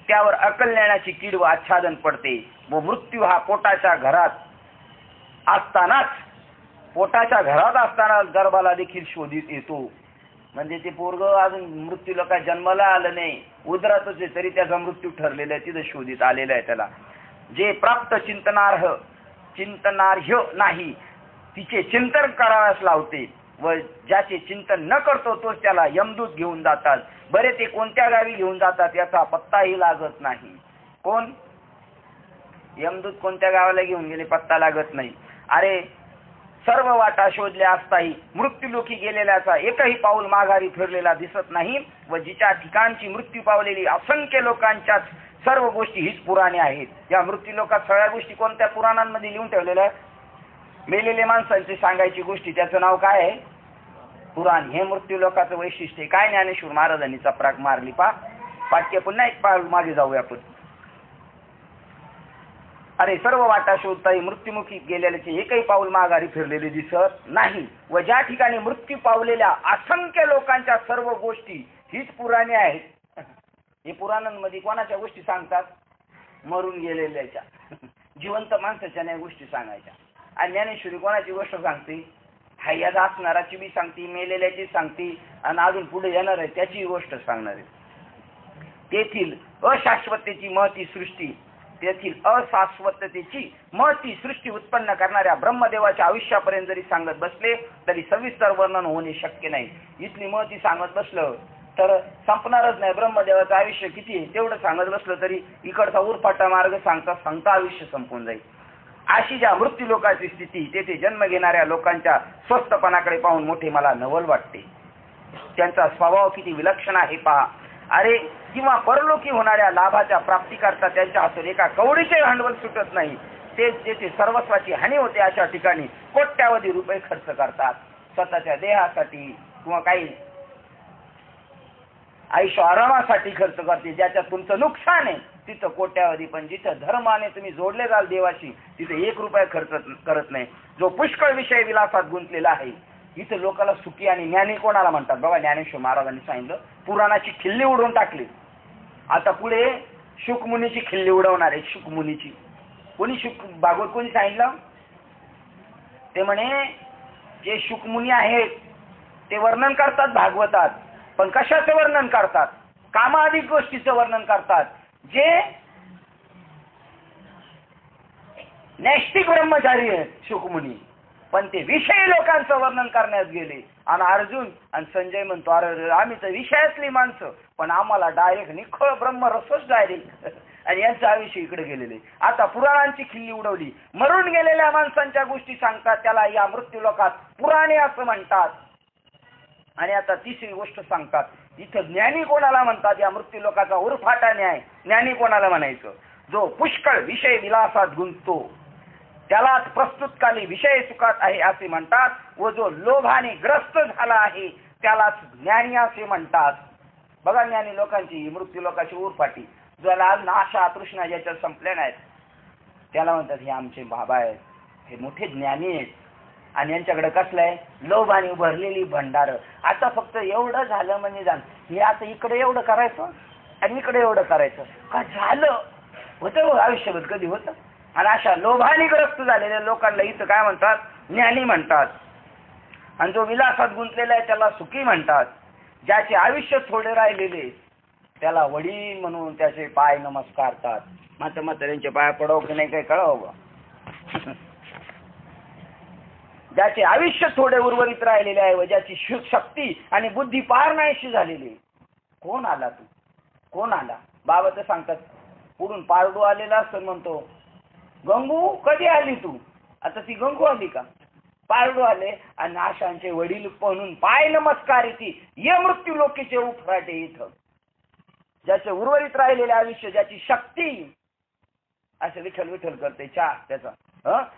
त्यावर अकल्याणाची कीड व आच्छादन पडते. व मृत्यू हा पोटाच्या घरात असताना गर्भाला देखील शोधित येतो. म्हणजे ते पोरग अजून मृत्यू लोका जन्माला आलं नाही, उदरातच आहे, तरी त्याचा मृत्यू ठरलेला आहे, तिथं शोधित आलेला आहे त्याला. जे प्राप्त चिंतनार्ह नाही तिचे चिंतन करावयास लावते व ज्याचे चिंतन न करतो तोच त्याला यमदूत घेऊन जातात. बरे ते कोणत्या गावी घेऊन जातात याचा पत्ताही लागत नाही. कोण यमदूत कोणत्या गावाला घेऊन गेले पत्ता लागत नाही. अरे सर्व वाटा शोधल्या असताही मृत्यूलोकी गेलेल्याचा एकही पाऊल माघारी फिरलेला दिसत नाही. व जिच्या ठिकाणची मृत्यू पावलेली असंख्य लोकांच्याच सर्व गोष्टी हीच पुराणे आहेत. या मृत्यू लोकात सगळ्या गोष्टी कोणत्या पुराणांमध्ये लिहून ठेवलेल्या आहेत. मेलेले माणसांची सांगायची गोष्टी, त्याचं नाव काय आहे, पुराण. हे मृत्यू लोकाचं वैशिष्ट्य काय. ज्ञानेश्वर महाराजांनी चपराक मारली पा. वाक्य पुन्हा एक पाऊल मागे जाऊया आपण. अरे सर्व वाटा शोधताही मृत्युमुखी गेलेल्याचे एकही पाऊल माघारी फिरलेले दिसत नाही. व ज्या ठिकाणी मृत्यू पावलेल्या असंख्य लोकांच्या सर्व गोष्टी हीच पुराणे आहेत. हे पुराणांमध्ये कोणाच्या गोष्टी सांगतात, मरून गेलेल्याच्या. जिवंत माणसाच्या नाही गोष्टी सांगायच्या. आणि ज्ञानेश्वरी कोणाची गोष्ट सांगते, हयात असणाराची बी सांगते, मेलेल्याची सांगते आणि अजून पुढे येणार आहे त्याची गोष्ट सांगणार आहे. तेथील अशाश्वतेची महती सृष्टी उत्पन्न करणाऱ्या ब्रह्मदेवाच्या आयुष्यापर्यंत जरी सांगत बसले तरी सविस्तर वर्णन होणे शक्य नाही. इथली महती सांगत बसलं तर संपणारच नाही. ब्रह्मदेवाचं आयुष्य किती आहे तेवढं सांगत बसलं तरी इकडचा उरफाटा मार्ग सांगता आयुष्य संपून जाईल. अशी ज्या मृत्यू लोकांची स्थिती, तेथे जन्म घेणाऱ्या लोकांच्या स्वस्थपणाकडे पाहून मोठे मला नवल वाटते. त्यांचा स्वभाव किती विलक्षण आहे पहा. अरे किंवा परलोकी होणाऱ्या लाभाच्या प्राप्तीकरता त्यांच्या हातून एका कवडीचे भांडवल सुटत नाही. ते जेथे सर्वस्वाची हानी होते अशा ठिकाणी कोट्यावधी रुपये खर्च करतात स्वतःच्या देहासाठी किंवा काही आयुष्य आरामासाठी खर्च करते. ज्याच्यात तुमचं नुकसान आहे तिथं कोट्यावधी. पण जिथं धर्माने तुम्ही जोडले जाल देवाशी तिथे एक रुपया खर्च करत नाही. जो पुष्कळ विषय विलासात गुंतलेला आहे इथं लोकांना सुखी आणि ज्ञानी कोणाला म्हणतात. बघा ज्ञानेश्वर महाराजांनी सांगितलं पुराणाची खिल्ली उडवून टाकली. आता पुढे शुकमुनीची खिल्ली उडवणार आहे. शुकमुनीची कोणी भागवत कोणी सांगितलं ते म्हणे जे शुकमुनी आहेत ते वर्णन करतात भागवतात. पण कशाचं वर्णन करतात, कामाधिक गोष्टीचं वर्णन करतात. जे नैष्टिक ब्रह्मचारी आहेत शुकमुनी, पण ते विषयी लोकांचं वर्णन करण्यात गेले. आणि अर्जुन आणि संजय म्हणतो अरे आम्ही तर विषयातली माणसं पण आम्हाला डायरेक्ट निखळ ब्रह्मरसच डायरेक्ट. आणि यांचं आयुष्य इकडे गेलेले. आता पुराणांची खिल्ली उडवली. मरून गेलेल्या माणसांच्या गोष्टी सांगतात त्याला या मृत्यू लोकात पुराणे असं म्हणतात. आणि आता तिसरी गोष्ट सांगतात इथं ज्ञानी कोणाला म्हणतात. या मृत्यू लोकाचा उरफाटा न्याय ज्ञानी कोणाला म्हणायचं, जो पुष्कळ विषय विलासात गुंततो त्यालाच प्रस्तुतकाली विषय सुखात आहे असे म्हणतात. व जो लोभाने ग्रस्त झाला आहे त्यालाच ज्ञानी असे म्हणतात. बघा ज्ञानी लोकांची मृत्यू लोकांची उरफाटी. ज्याला आज आशा तृष्णा याच्या संपल्या नाहीत त्याला म्हणतात हे आमचे बाबा आहेत, हे मोठे ज्ञानी आहेत आणि यांच्याकडे कसलं आहे, लोभाने भरलेली भंडार. आता फक्त एवढं झालं म्हणजे झालं. हे आता इकडे एवढं करायचं आणि इकडे एवढं करायचं का झालं होतं आयुष्यभर कधी होतं. आणि अशा लोभाने ग्रस्त झालेल्या लोकांना इथं काय म्हणतात, ज्ञानी म्हणतात. आणि जो विलासात गुंतलेला आहे त्याला सुखी म्हणतात. ज्याचे आयुष्य थोडे राहिलेले त्याला वडील म्हणून त्याचे पाय नमस्कारतात. मात्र त्यांचे पाय पडावं की नाही काही कळावं. ज्याचे आयुष्य थोडे उर्वरित राहिलेले आहे व ज्याची शक्ती आणि बुद्धी पार नाहीशी झालेली. कोण आला तू, कोण आला. बाबा तर सांगतात पुढून पारडू आलेला असं म्हणतो, गंगू कधी आली तू. आता ती गंगू आली का, पारडू आले. आणि आशांचे वडील म्हणून पाय नमस्कार येते. ये मृत्यू लोकीचे उफराटे इथं. ज्याचे उर्वरित राहिलेले आयुष्य, ज्याची शक्ती असं विठ्ठल विठ्ठल करते चहा त्याचा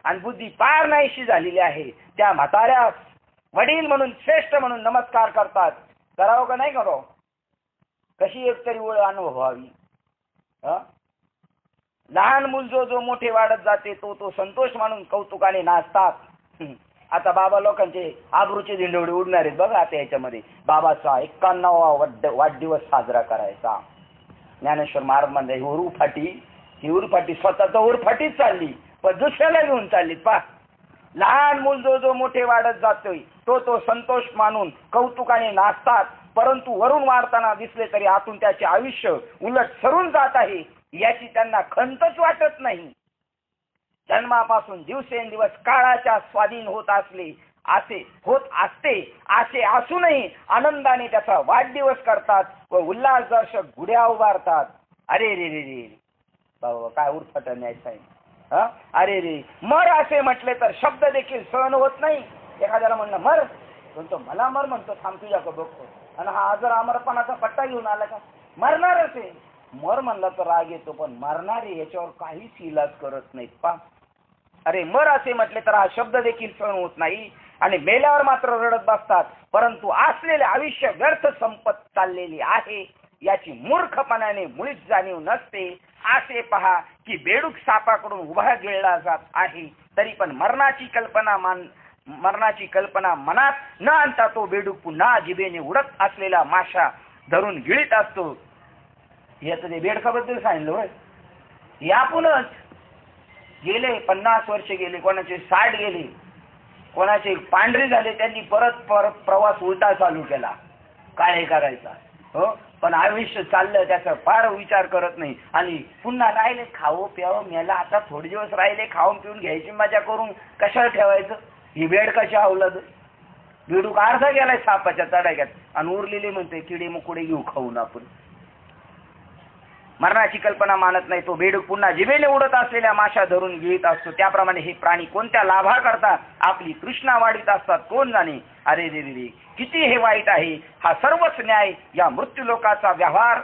आणि बुद्धी पार नाहीशी झालेली आहे, त्या म्हाताऱ्या वडील म्हणून श्रेष्ठ म्हणून नमस्कार करतात. करावं का नाही करावं. कशी एकतरी ओळ अनुभवावी. लहान मूल जो मोठे वाढत जाते तो संतोष मानून कौतुकाने नाचतात. आता बाबा लोकांचे आबरूचे झेंडवडे उडणार आहेत बघा. आता याच्यामध्ये बाबाचा 51वा वाढदिवस साजरा करायचा. ज्ञानेश्वर महाराज म्हणजे ही उरफाटी स्वतःचा उरफाटीच चालली पण दुसऱ्याला घेऊन चालली. पा लहान मूल जो मोठे वाढत जातोय तो संतोष मानून कौतुकाने नाचतात. परंतु वरून वाढताना दिसले तरी आतून त्याचे आयुष्य उलट सरून जात आहे याची त्यांना खंतच वाटत नाही. जन्मापासून दिवसेंदिवस काळाच्या स्वाधीन होत असते असे असूनही आनंदाने त्याचा वाढदिवस करतात व उल्हासदर्शक गुढ्या उभारतात. अरे रे रे रे बाबा काय उरफाट न्यायचं आहे. अरे रे मर असे म्हटले तर शब्द देखील सहन होत नाही. एखाद्याला म्हणलं मर म्हणतो, मला मर म्हणतो, थांब तुझ्याकडे बघतो. आणि हा आजर अमरपणाचा पट्टा घेऊन आला का. मरणारच आहे. मर म्हणला तर राग येतो पण मरणारे याच्यावर काहीच इलाज करत नाहीत. पा अरे मर असे म्हटले तर हा शब्द देखील सहन होत नाही आणि मेल्यावर मात्र रडत बसतात. परंतु असलेले आयुष्य व्यर्थ संपत चाललेली आहे याची मूर्खपणाने मुळीच जाणीव नसते. असे पहा की बेडूक सापाकडून उभा गिळला जात आहे तरी पण मरणाची कल्पना मनात न आणता तो बेडूक पुन्हा जिभेने उडत असलेला माशा धरून गिळीत असतो. याचं ते बेडकाबद्दल सांगितलं होय. यापूनच गेले 50 वर्ष गेले, कोणाचे 60 गेले, कोणाचे पांढरे झाले, त्यांनी परत प्रवास उलटा चालू केला. काय करायचा हो. पण आयुष्य चाललं त्याचा फार विचार करत नाही. आणि पुन्हा राहिले खावं प्यावं मेला. आता थोडे दिवस राहिले खाऊन पिऊन घ्यायची मजा करून कशाला ठेवायचं. ही बेड कशा अवलद. बेडूक अर्धा गेलाय सापाच्या तडाख्यात आणि उरलेले म्हणते किडे मुकुडे घेऊ खाऊन आपण. मरणाची कल्पना मानत नाही तो बेडूक पुन्हा जिभेने उडत असलेल्या माशा धरून गिळीत असतो. त्याप्रमाणे हे प्राणी कोणत्या लाभा करता आपली तृष्णा वाढीत असतात कोण जाणे. अरे रे रे किती हे वाईट आहे. हा सर्वच न्याय या मृत्यूलोकाचा व्यवहार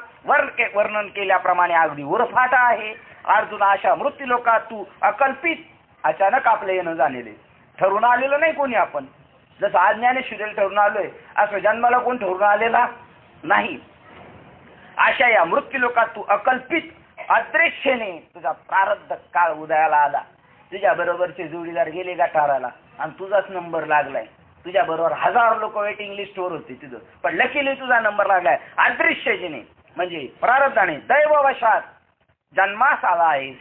वर्णन केल्याप्रमाणे अगदी उरफाटा आहे. अर्जुन अशा मृत्यूलोकात तू अकल्पित अचानक आपले येणं झालेले ठरून आलेलं नाही कोणी. आपण जसं आज ज्ञानेश्वरीला ठरून आलोय असं जन्माला कोण ठरून आलेला नाही. अशा या मृत्यूलोकात तू अकल्पित अदृश्यने तुझा प्रारब्ध काळ उदयाला आला. तुझ्या बरोबरचे जोडीदार गेले गटाराला आणि तुझाच नंबर लागलाय. तुझ्या बरोबर 1000 लोक वेटिंग लिस्टवर होते तुझं पण लकीली तुझा नंबर लागलाय. अदृश्यने म्हणजे प्रारब्धाने दैववशात जन्मास आला आहेस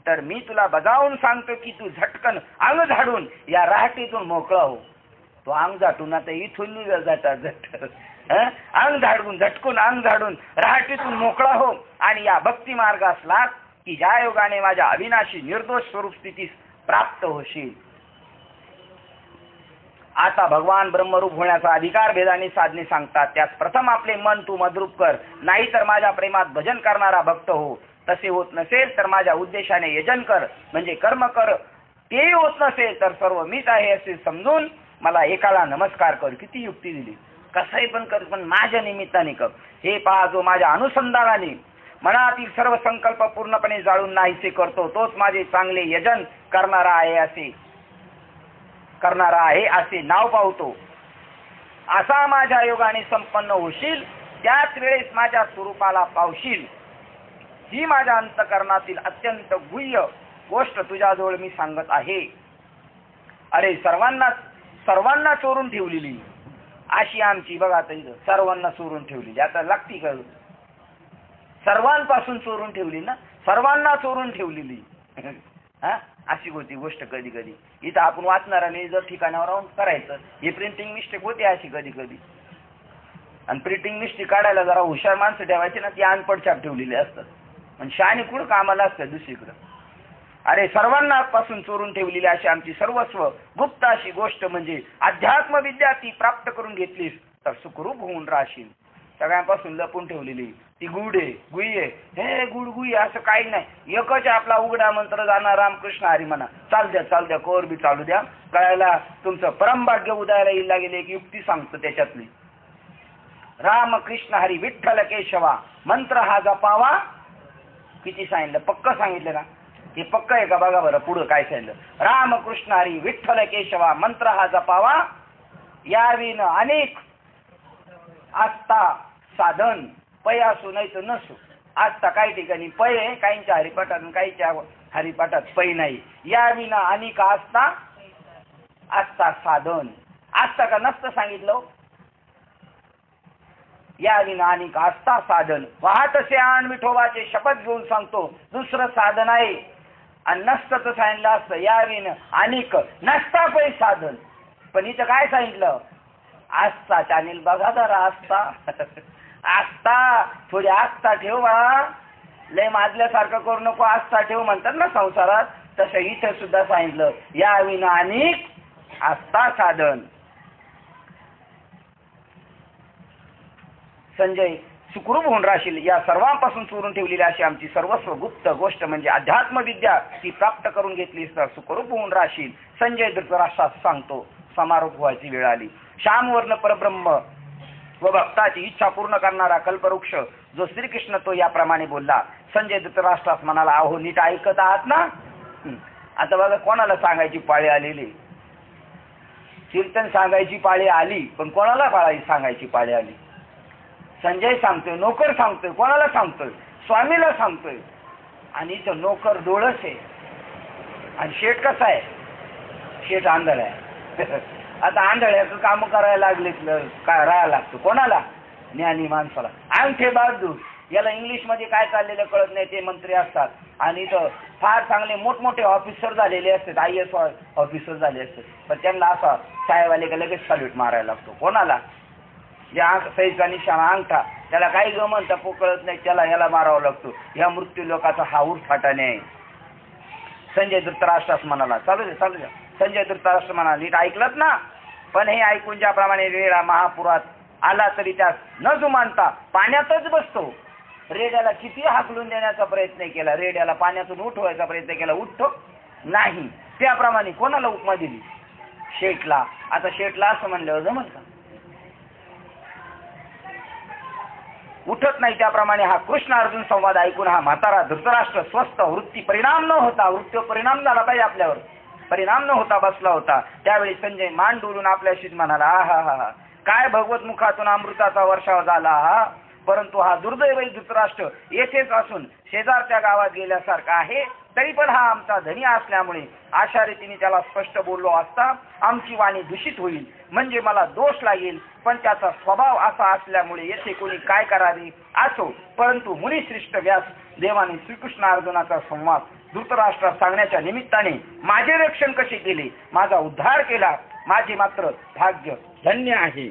तर मी तुला बजावून सांगतो की तू झटकन अंग झाडून या राहटीतून मोकळा हो. तो अंग झाटून आता इथून निघ जाता झटकून अंग झाडून राहटीतून मोकळा हो आणि या भक्ती मार्गास लाग की ज्या योगाने माझ्या अविनाशी निर्दोष स्वरूप स्थितीस प्राप्त होशील. आता भगवान ब्रह्मरूप होण्याचा अधिकार भेदाने साधने सांगतात. त्यात प्रथम आपले मन तू मद्रूप कर, नाही तर माझ्या प्रेमात भजन करणारा भक्त हो. तसे होत नसेल तर माझ्या उद्देशाने यजन कर म्हणजे कर्म कर. तेही होत नसेल तर सर्व मीच आहे असे समजून मला एकाला नमस्कार कर. किती युक्ती दिली. कसंही पण कर पण माझ्या निमित्ताने कर. हे पहा जो माझ्या अनुसंधानाने मनातील सर्व संकल्प पूर्णपणे जाळून नाहीसे करतो तोच माझे चांगले यजन करणारा आहे असे नाव पावतो. असा माझ्या योगाने संपन्न होशील त्याच वेळेस माझ्या स्वरूपाला पावशील. ही माझ्या अंतकरणातील अत्यंत गुह्य गोष्ट तुझ्याजवळ मी सांगत आहे. अरे सर्वांना चोरून ठेवलेली अशी आमची, बघा आता इथं सर्वांना चोरून ठेवलेली, आता लागती का? सर्वांपासून चोरून ठेवली ना, सर्वांना चोरून ठेवलेली हा, अशी होती गोष्ट. कधी कधी इथं आपण वाचणाऱ्याने जर ठिकाणावर राहून करायचं, ही प्रिंटिंग मिस्टेक होते अशी कधी कधी. आणि प्रिंटिंग मिस्टेक काढायला जरा हुशार माणसं ठेवायची ना, ती अनपड छाप ठेवलेली असतात. आणि शहाणी कुठं कामाला असतात दुसरीकडं. अरे सर्वांना पासून चोरून ठेवलेली अशी आमची सर्वस्व गुप्त अशी गोष्ट म्हणजे अध्यात्म विद्या ती प्राप्त करून घेतलीस तर सुखरूप होऊन राहशील. सगळ्यांपासून लपून ठेवलेली ती गुई आहे. हे गुई असं काही नाही, एकच आपला उघडा मंत्र जाणार रामकृष्ण हरी म्हणा, चाल द्या कोर बी चालू द्या. कळायला तुमचं परमभाग्य उदयाला येईल. लागेल एक युक्ती सांगतो त्याच्यातली. रामकृष्ण हरी विठ्ठल केशवा मंत्र हा जपावा. किती सांगितलं? पक्क सांगितलं ना? हे पक्क आहे का? बघा बरं पुढं काय सांगितलं. रामकृष्ण हरी विठ्ठल केशवा मंत्र हा जपावा, याविन अनेक आस्था साधन. पय असू नाही तर नसू. आस्था काही ठिकाणी पय आहे, काहींच्या हरिपाठात काहींच्या हरिपाठात पै नाही. याविना अनेक आस्था साधन. आस्था का नसतं सांगितलं? याविना अनेक आस्था साधन. वाहतसे आण विठोबाचे शपथ घेऊन सांगतो, दुसरं साधन आहे. आणि नसतं तर सांगितलं असतं याविन अनेक नसता पै साधन. पण इथं काय सांगितलं? आस्था. चानेल बघा जरा आस्था थोडी आस्था ठेव बा. लय माजल्यासारखं करू नको, आस्था ठेव म्हणतात ना संसारात, तसं इथं सुद्धा सांगितलं याविना अनेक आस्था साधन. संजय सुखरूप होऊन राहशील. या सर्वांपासून चोरून ठेवलेली अशी आमची सर्वस्व गुप्त गोष्ट म्हणजे अध्यात्म विद्या ती प्राप्त करून घेतलीस तर सुखरूप होऊन राहशील. संजय धृतराष्ट्रास सांगतो, समारोप व्हायची वेळ आली. श्यामवर्ण परब्रह्म व भक्ताची इच्छा पूर्ण करणारा कल्पवृक्ष जो श्रीकृष्ण तो याप्रमाणे बोलला. संजय धृतराष्ट्रास म्हणाला, अहो नीट ऐकत आहात ना? आता बघा कोणाला सांगायची पाळी आलेली. कीर्तन सांगायची पाळी आली, पण कोणाला सांगायची पाळी आली? संजय सांगतोय, नोकर सांगतोय. कोणाला सांगतोय? स्वामीला सांगतोय. आणि इथं नोकर डोळस आहे आणि शेठ कसा आहे? शेठ आंधळ आहे. आता आंधळ्याचं काम करायला लागले काय राहायला लागतं कोणाला? ज्ञानी माणसाला. अंगठे बहादूर याला इंग्लिश मध्ये काय चाललेलं कळत नाही, ते मंत्री असतात. आणि इथं फार चांगले मोठमोठे ऑफिसर झालेले असतात, IAS ऑफिसर झाले असतात, पण त्यांना असा साहेबाले का लगेच सॅल्यूट मारायला लागतो. कोणाला? जे सैचा निशाणा अंगठा, त्याला काही गमन तपो कळत नाही, त्याला याला मारावा लागतो. या मृत्यू लोकाचा हा उरफाटाने आहे. संजय धृतराष्ट्रास म्हणाला, चालू द्या. संजय धृतराष्ट्र म्हणाला, नीट ऐकलत ना? पण हे ऐकून ज्याप्रमाणे रेडा महापुरात आला तरी त्यास न जुमानता पाण्यातच बसतो. रेड्याला किती हाकलून देण्याचा प्रयत्न केला, रेड्याला पाण्यातून उठवायचा प्रयत्न केला, उठतो नाही. त्याप्रमाणे कोणाला उपमा दिली? शेठला. आता शेठला असं म्हणल्यावर जमल का? उठत नाही. त्याप्रमाणे हा कृष्ण अर्जुन संवाद ऐकून हा म्हातारा धृतराष्ट्र स्वस्थ वृत्ती परिणाम न होता, वृत्तीवर परिणाम झाला पाहिजे आपल्यावर, परिणाम न होता बसला होता. त्यावेळी संजय मान डोलून आपल्याशीच म्हणाला, हा काय भगवत मुखातून अमृताचा वर्षाव झाला हा. परंतु हा दुर्दैवी धृतराष्ट्र येथेच असून शेजारच्या गावात गेल्यासारखा आहे. तरी पण हा आमचा धनी असल्यामुळे अशा रीतीने त्याला स्पष्ट बोललो असता आमची वाणी दूषित होईल, म्हणजे मला दोष लागेल. पण त्याचा स्वभाव असा असल्यामुळे येथे कोणी काय करावे असो. परंतु मुनिश्रेष्ठ व्यास देवाने श्रीकृष्ण अर्जुनाचा संवाद धृतराष्ट्रास सांगण्याच्या निमित्ताने माझे रक्षण कसे केले, माझा उद्धार केला, माझे मात्र भाग्य धन्य आहे.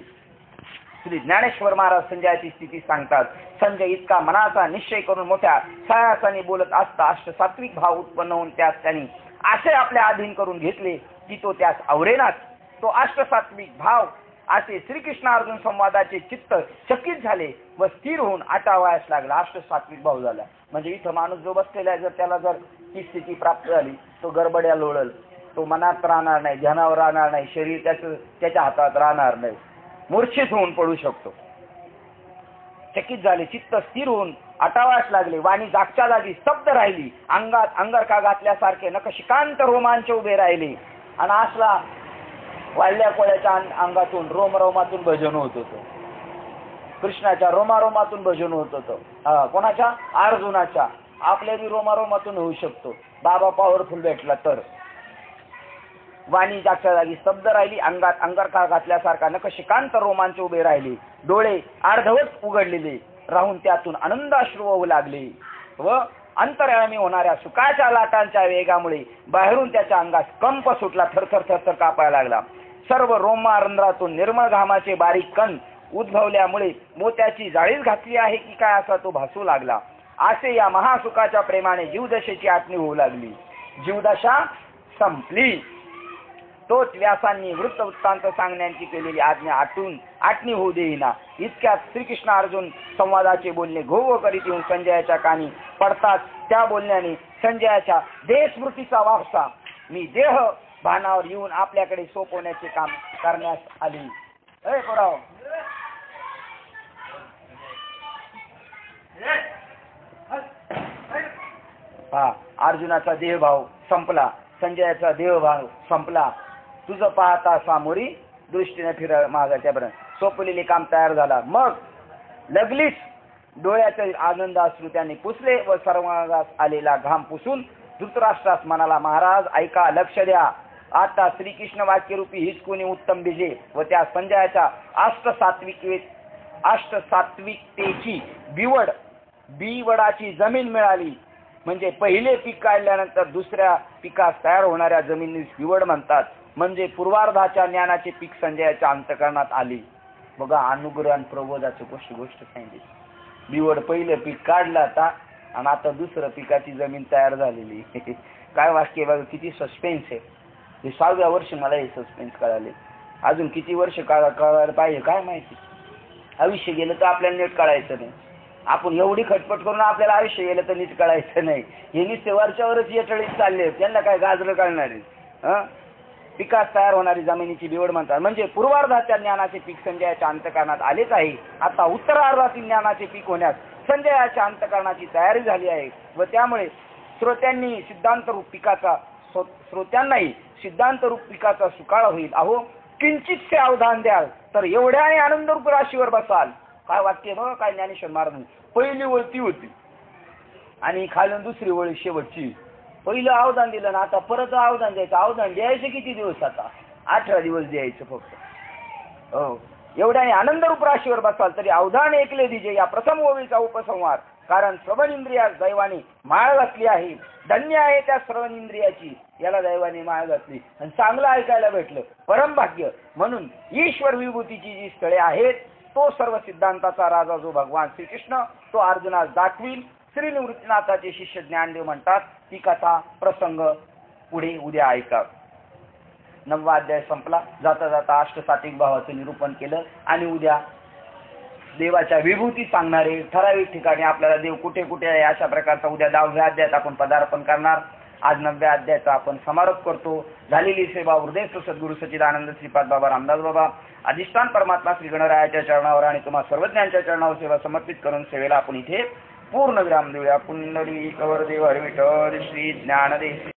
श्री ज्ञानेश्वर महाराज संजयाची स्थिती सांगतात. संजय इतका मनाचा निश्चय करून मोठ्या सायासाने बोलत असता अष्टसात्विक भाव उत्पन्न होऊन त्यास त्यांनी असे आपल्या अधीन करून घेतले की तो त्यास आवरेनाच. तो अष्टसात्विक भाव असे श्रीकृष्ण अर्जुन संवादाचे चित्त चकित झाले व स्थिर होऊन आटावायस लागला. अष्टसात्विक भाव झाला म्हणजे इथं माणूस जो बसलेला आहे, जर त्याला जर ती स्थिती प्राप्त झाली, तो गडबड्या लोळल, तो मनात राहणार नाही, ध्यानावर राहणार नाही, शरीर त्याच्या हातात राहणार नाही, मूर्छित होऊन पडू शकतो. चकित झाले, चित्त स्थिर होऊन आटावास लागले, वाणी जागच्या जागी स्तब्ध राहिली, अंगात अंगरखा घातल्यासारखे नखशिकांत रोमांच उभे राहिले. आणि असला वाढल्या कोळ्याच्या अंगातून रोमरोमातून भजन होत होतं, कृष्णाच्या रोमारोमातून भजन होत होतं. कोणाच्या? अर्जुनाच्या. आपल्या बी रोमारोमातून होऊ शकतो. बाबा पॉवरफुल भेटला तर. वाणी जागच्या जागी स्तब्ध राहिली. अंगात अंगारखा घातल्यासारखा नखशिकांत रोमांच उभे राहिले. डोळे अर्धवट उघडलेले राहून त्यातून आनंदाश्रू वाहू लागले व अंतर्यामी होणाऱ्या सुखाच्या लाटांच्या वेगामुळे बाहेरून त्याच्या अंगात कंप सुटला. थरथर थरथर कापायला लागला. सर्व रोमारंध्रातून निर्मळ घामाचे बारीक कण उद्भवल्यामुळे मोत्याची जाळीच घातली आहे की काय असा तो भासू लागला. असे या महासुखाच्या प्रेमाने जीवदशेची आटणी होऊ लागली. जीवदशा संपली. तोच व्यासांनी वृत्तवृत्तांत सांगण्याची केलेली आज्ञा आटणी होऊ देईना. इतक्यात श्रीकृष्ण अर्जुन संवादाचे बोलणे घोव करीत येऊन संजयाच्या कानी पडताच त्या बोलण्याने संजयाच्या देहस्मृतीचा वापसा मी देह भानावर येऊन आपल्याकडे सोपवण्याचे काम करण्यास आली. कोराव हा अर्जुनाचा देहभाव संपला. संजयाचा देहभाव संपला. तुझं पाहता सामोरी दृष्टीने फिर मागाच्यापर्यंत सोपलेले काम तयार झाला. मग लगलीच डोळ्याचे आनंद अश्रू त्यांनी पुसले व सर्वांगास आलेला घाम पुसून धृतराष्ट्रास म्हणाला, महाराज ऐका, लक्ष द्या. आता श्रीकृष्ण वाक्यरूपी हिचकुनी उत्तम बीजे व त्या संजयाच्या अष्टसात्विकतेची बिवडाची जमीन मिळाली. म्हणजे पहिले पीक काढल्यानंतर दुसऱ्या पिकास तयार होणाऱ्या जमिनीस बिवड म्हणतात. म्हणजे पूर्वार्धाच्या ज्ञानाचे पीक संजयाच्या अंतःकरणात आली. बघा, अनुग्रह आणि प्रबोधाची गोष्ट सांगितली. बिवड पहिलं पीक काढलं आता आणि आता दुसरं पिकाची जमीन तयार झालेली. काय वाक्य बघा, किती सस्पेन्स आहे. हे 6व्या वर्षी मला हे सस्पेन्स कळाले. अजून किती वर्ष कळायला पाहिजे काय माहिती. आयुष्य गेलं तर आपल्याला नीट कळायचं नाही. आपण एवढी खटपट करून आपल्याला आयुष्य गेलं तर नीट कळायचं नाही. हे नुसते वरच्यावरच येटळीत चालले. त्यांना काय गाजरं कळणार आहे. पिकास तयार होणारी जमिनीची बिवड म्हणतात. म्हणजे पूर्वार्धाच्या ज्ञानाचे पीक संजयाच्या अंतःकरणात आलेच आहे. आता उत्तरार्धातील ज्ञानाचे पीक होण्यास संजयाच्या अंतःकरणाची तयारी झाली आहे व त्यामुळे श्रोत्यांनाही सिद्धांत रूप पिकाचा सुकाळ होईल. अहो, किंचितसे अवधान द्याल तर एवढ्याने आनंदरूप राशीवर बसाल. काय वाक्य बघ, काय ज्ञानेश्वर महाराज. पहिली ओळ ती होती आणि खालून दुसरी ओळ शेवटची. पहिलं अवधान दिलं ना, आता परत अवधान द्यायचं. अवधान द्यायचं किती दिवस? आता 18 दिवस द्यायचं फक्त. हो, एवढ्याने आनंदरूप राशीवर बसाल तरी अवधान ऐकले दिजे या प्रथम ओळीचा उपसंहार. कारण श्रवण इंद्रियास दैवाने माळ घातली आहे. धन्य आहे त्या श्रवण इंद्रियाची, याला दैवाने माळ घातली आणि चांगलं ऐकायला भेटलं, परम भाग्य. म्हणून ईश्वर विभूतीची जी स्थळे आहेत तो सर्व सिद्धांताचा राजा जो भगवान श्रीकृष्ण तो अर्जुनास दाखवील. श्री निवृत्तीनाथाचे शिष्य ज्ञानदेव म्हणतात. ती कथा प्रसंग पुढे उद्या ऐका. 9वा अध्याय संपला. जाता जाता अष्टसात्विक भावाचं निरूपण केलं आणि उद्या देवाच्या विभूती सांगणारे ठराविक ठिकाणी आपल्याला देव कुठे कुठे आहे अशा प्रकारचा उद्या 10व्या अध्यायात आपण पदार्पण करणार. आज 9व्या अध्यायाचा आपण समारोप करतो. झालेली सेवा हृदय सद्गुरू सच्चिदानंद श्रीपाद बाबा रामदास बाबा अधिष्ठान परमात्मा श्री गणरायाच्या चरणावर आणि तुम्हा सर्वज्ञांच्या चरणावर सेवा समर्पित करून सेवेला आपण इथे पूर्ण विराम देऊया. पुंडलिक वरदेव हरी विठ्ठल श्री ज्ञानदेव.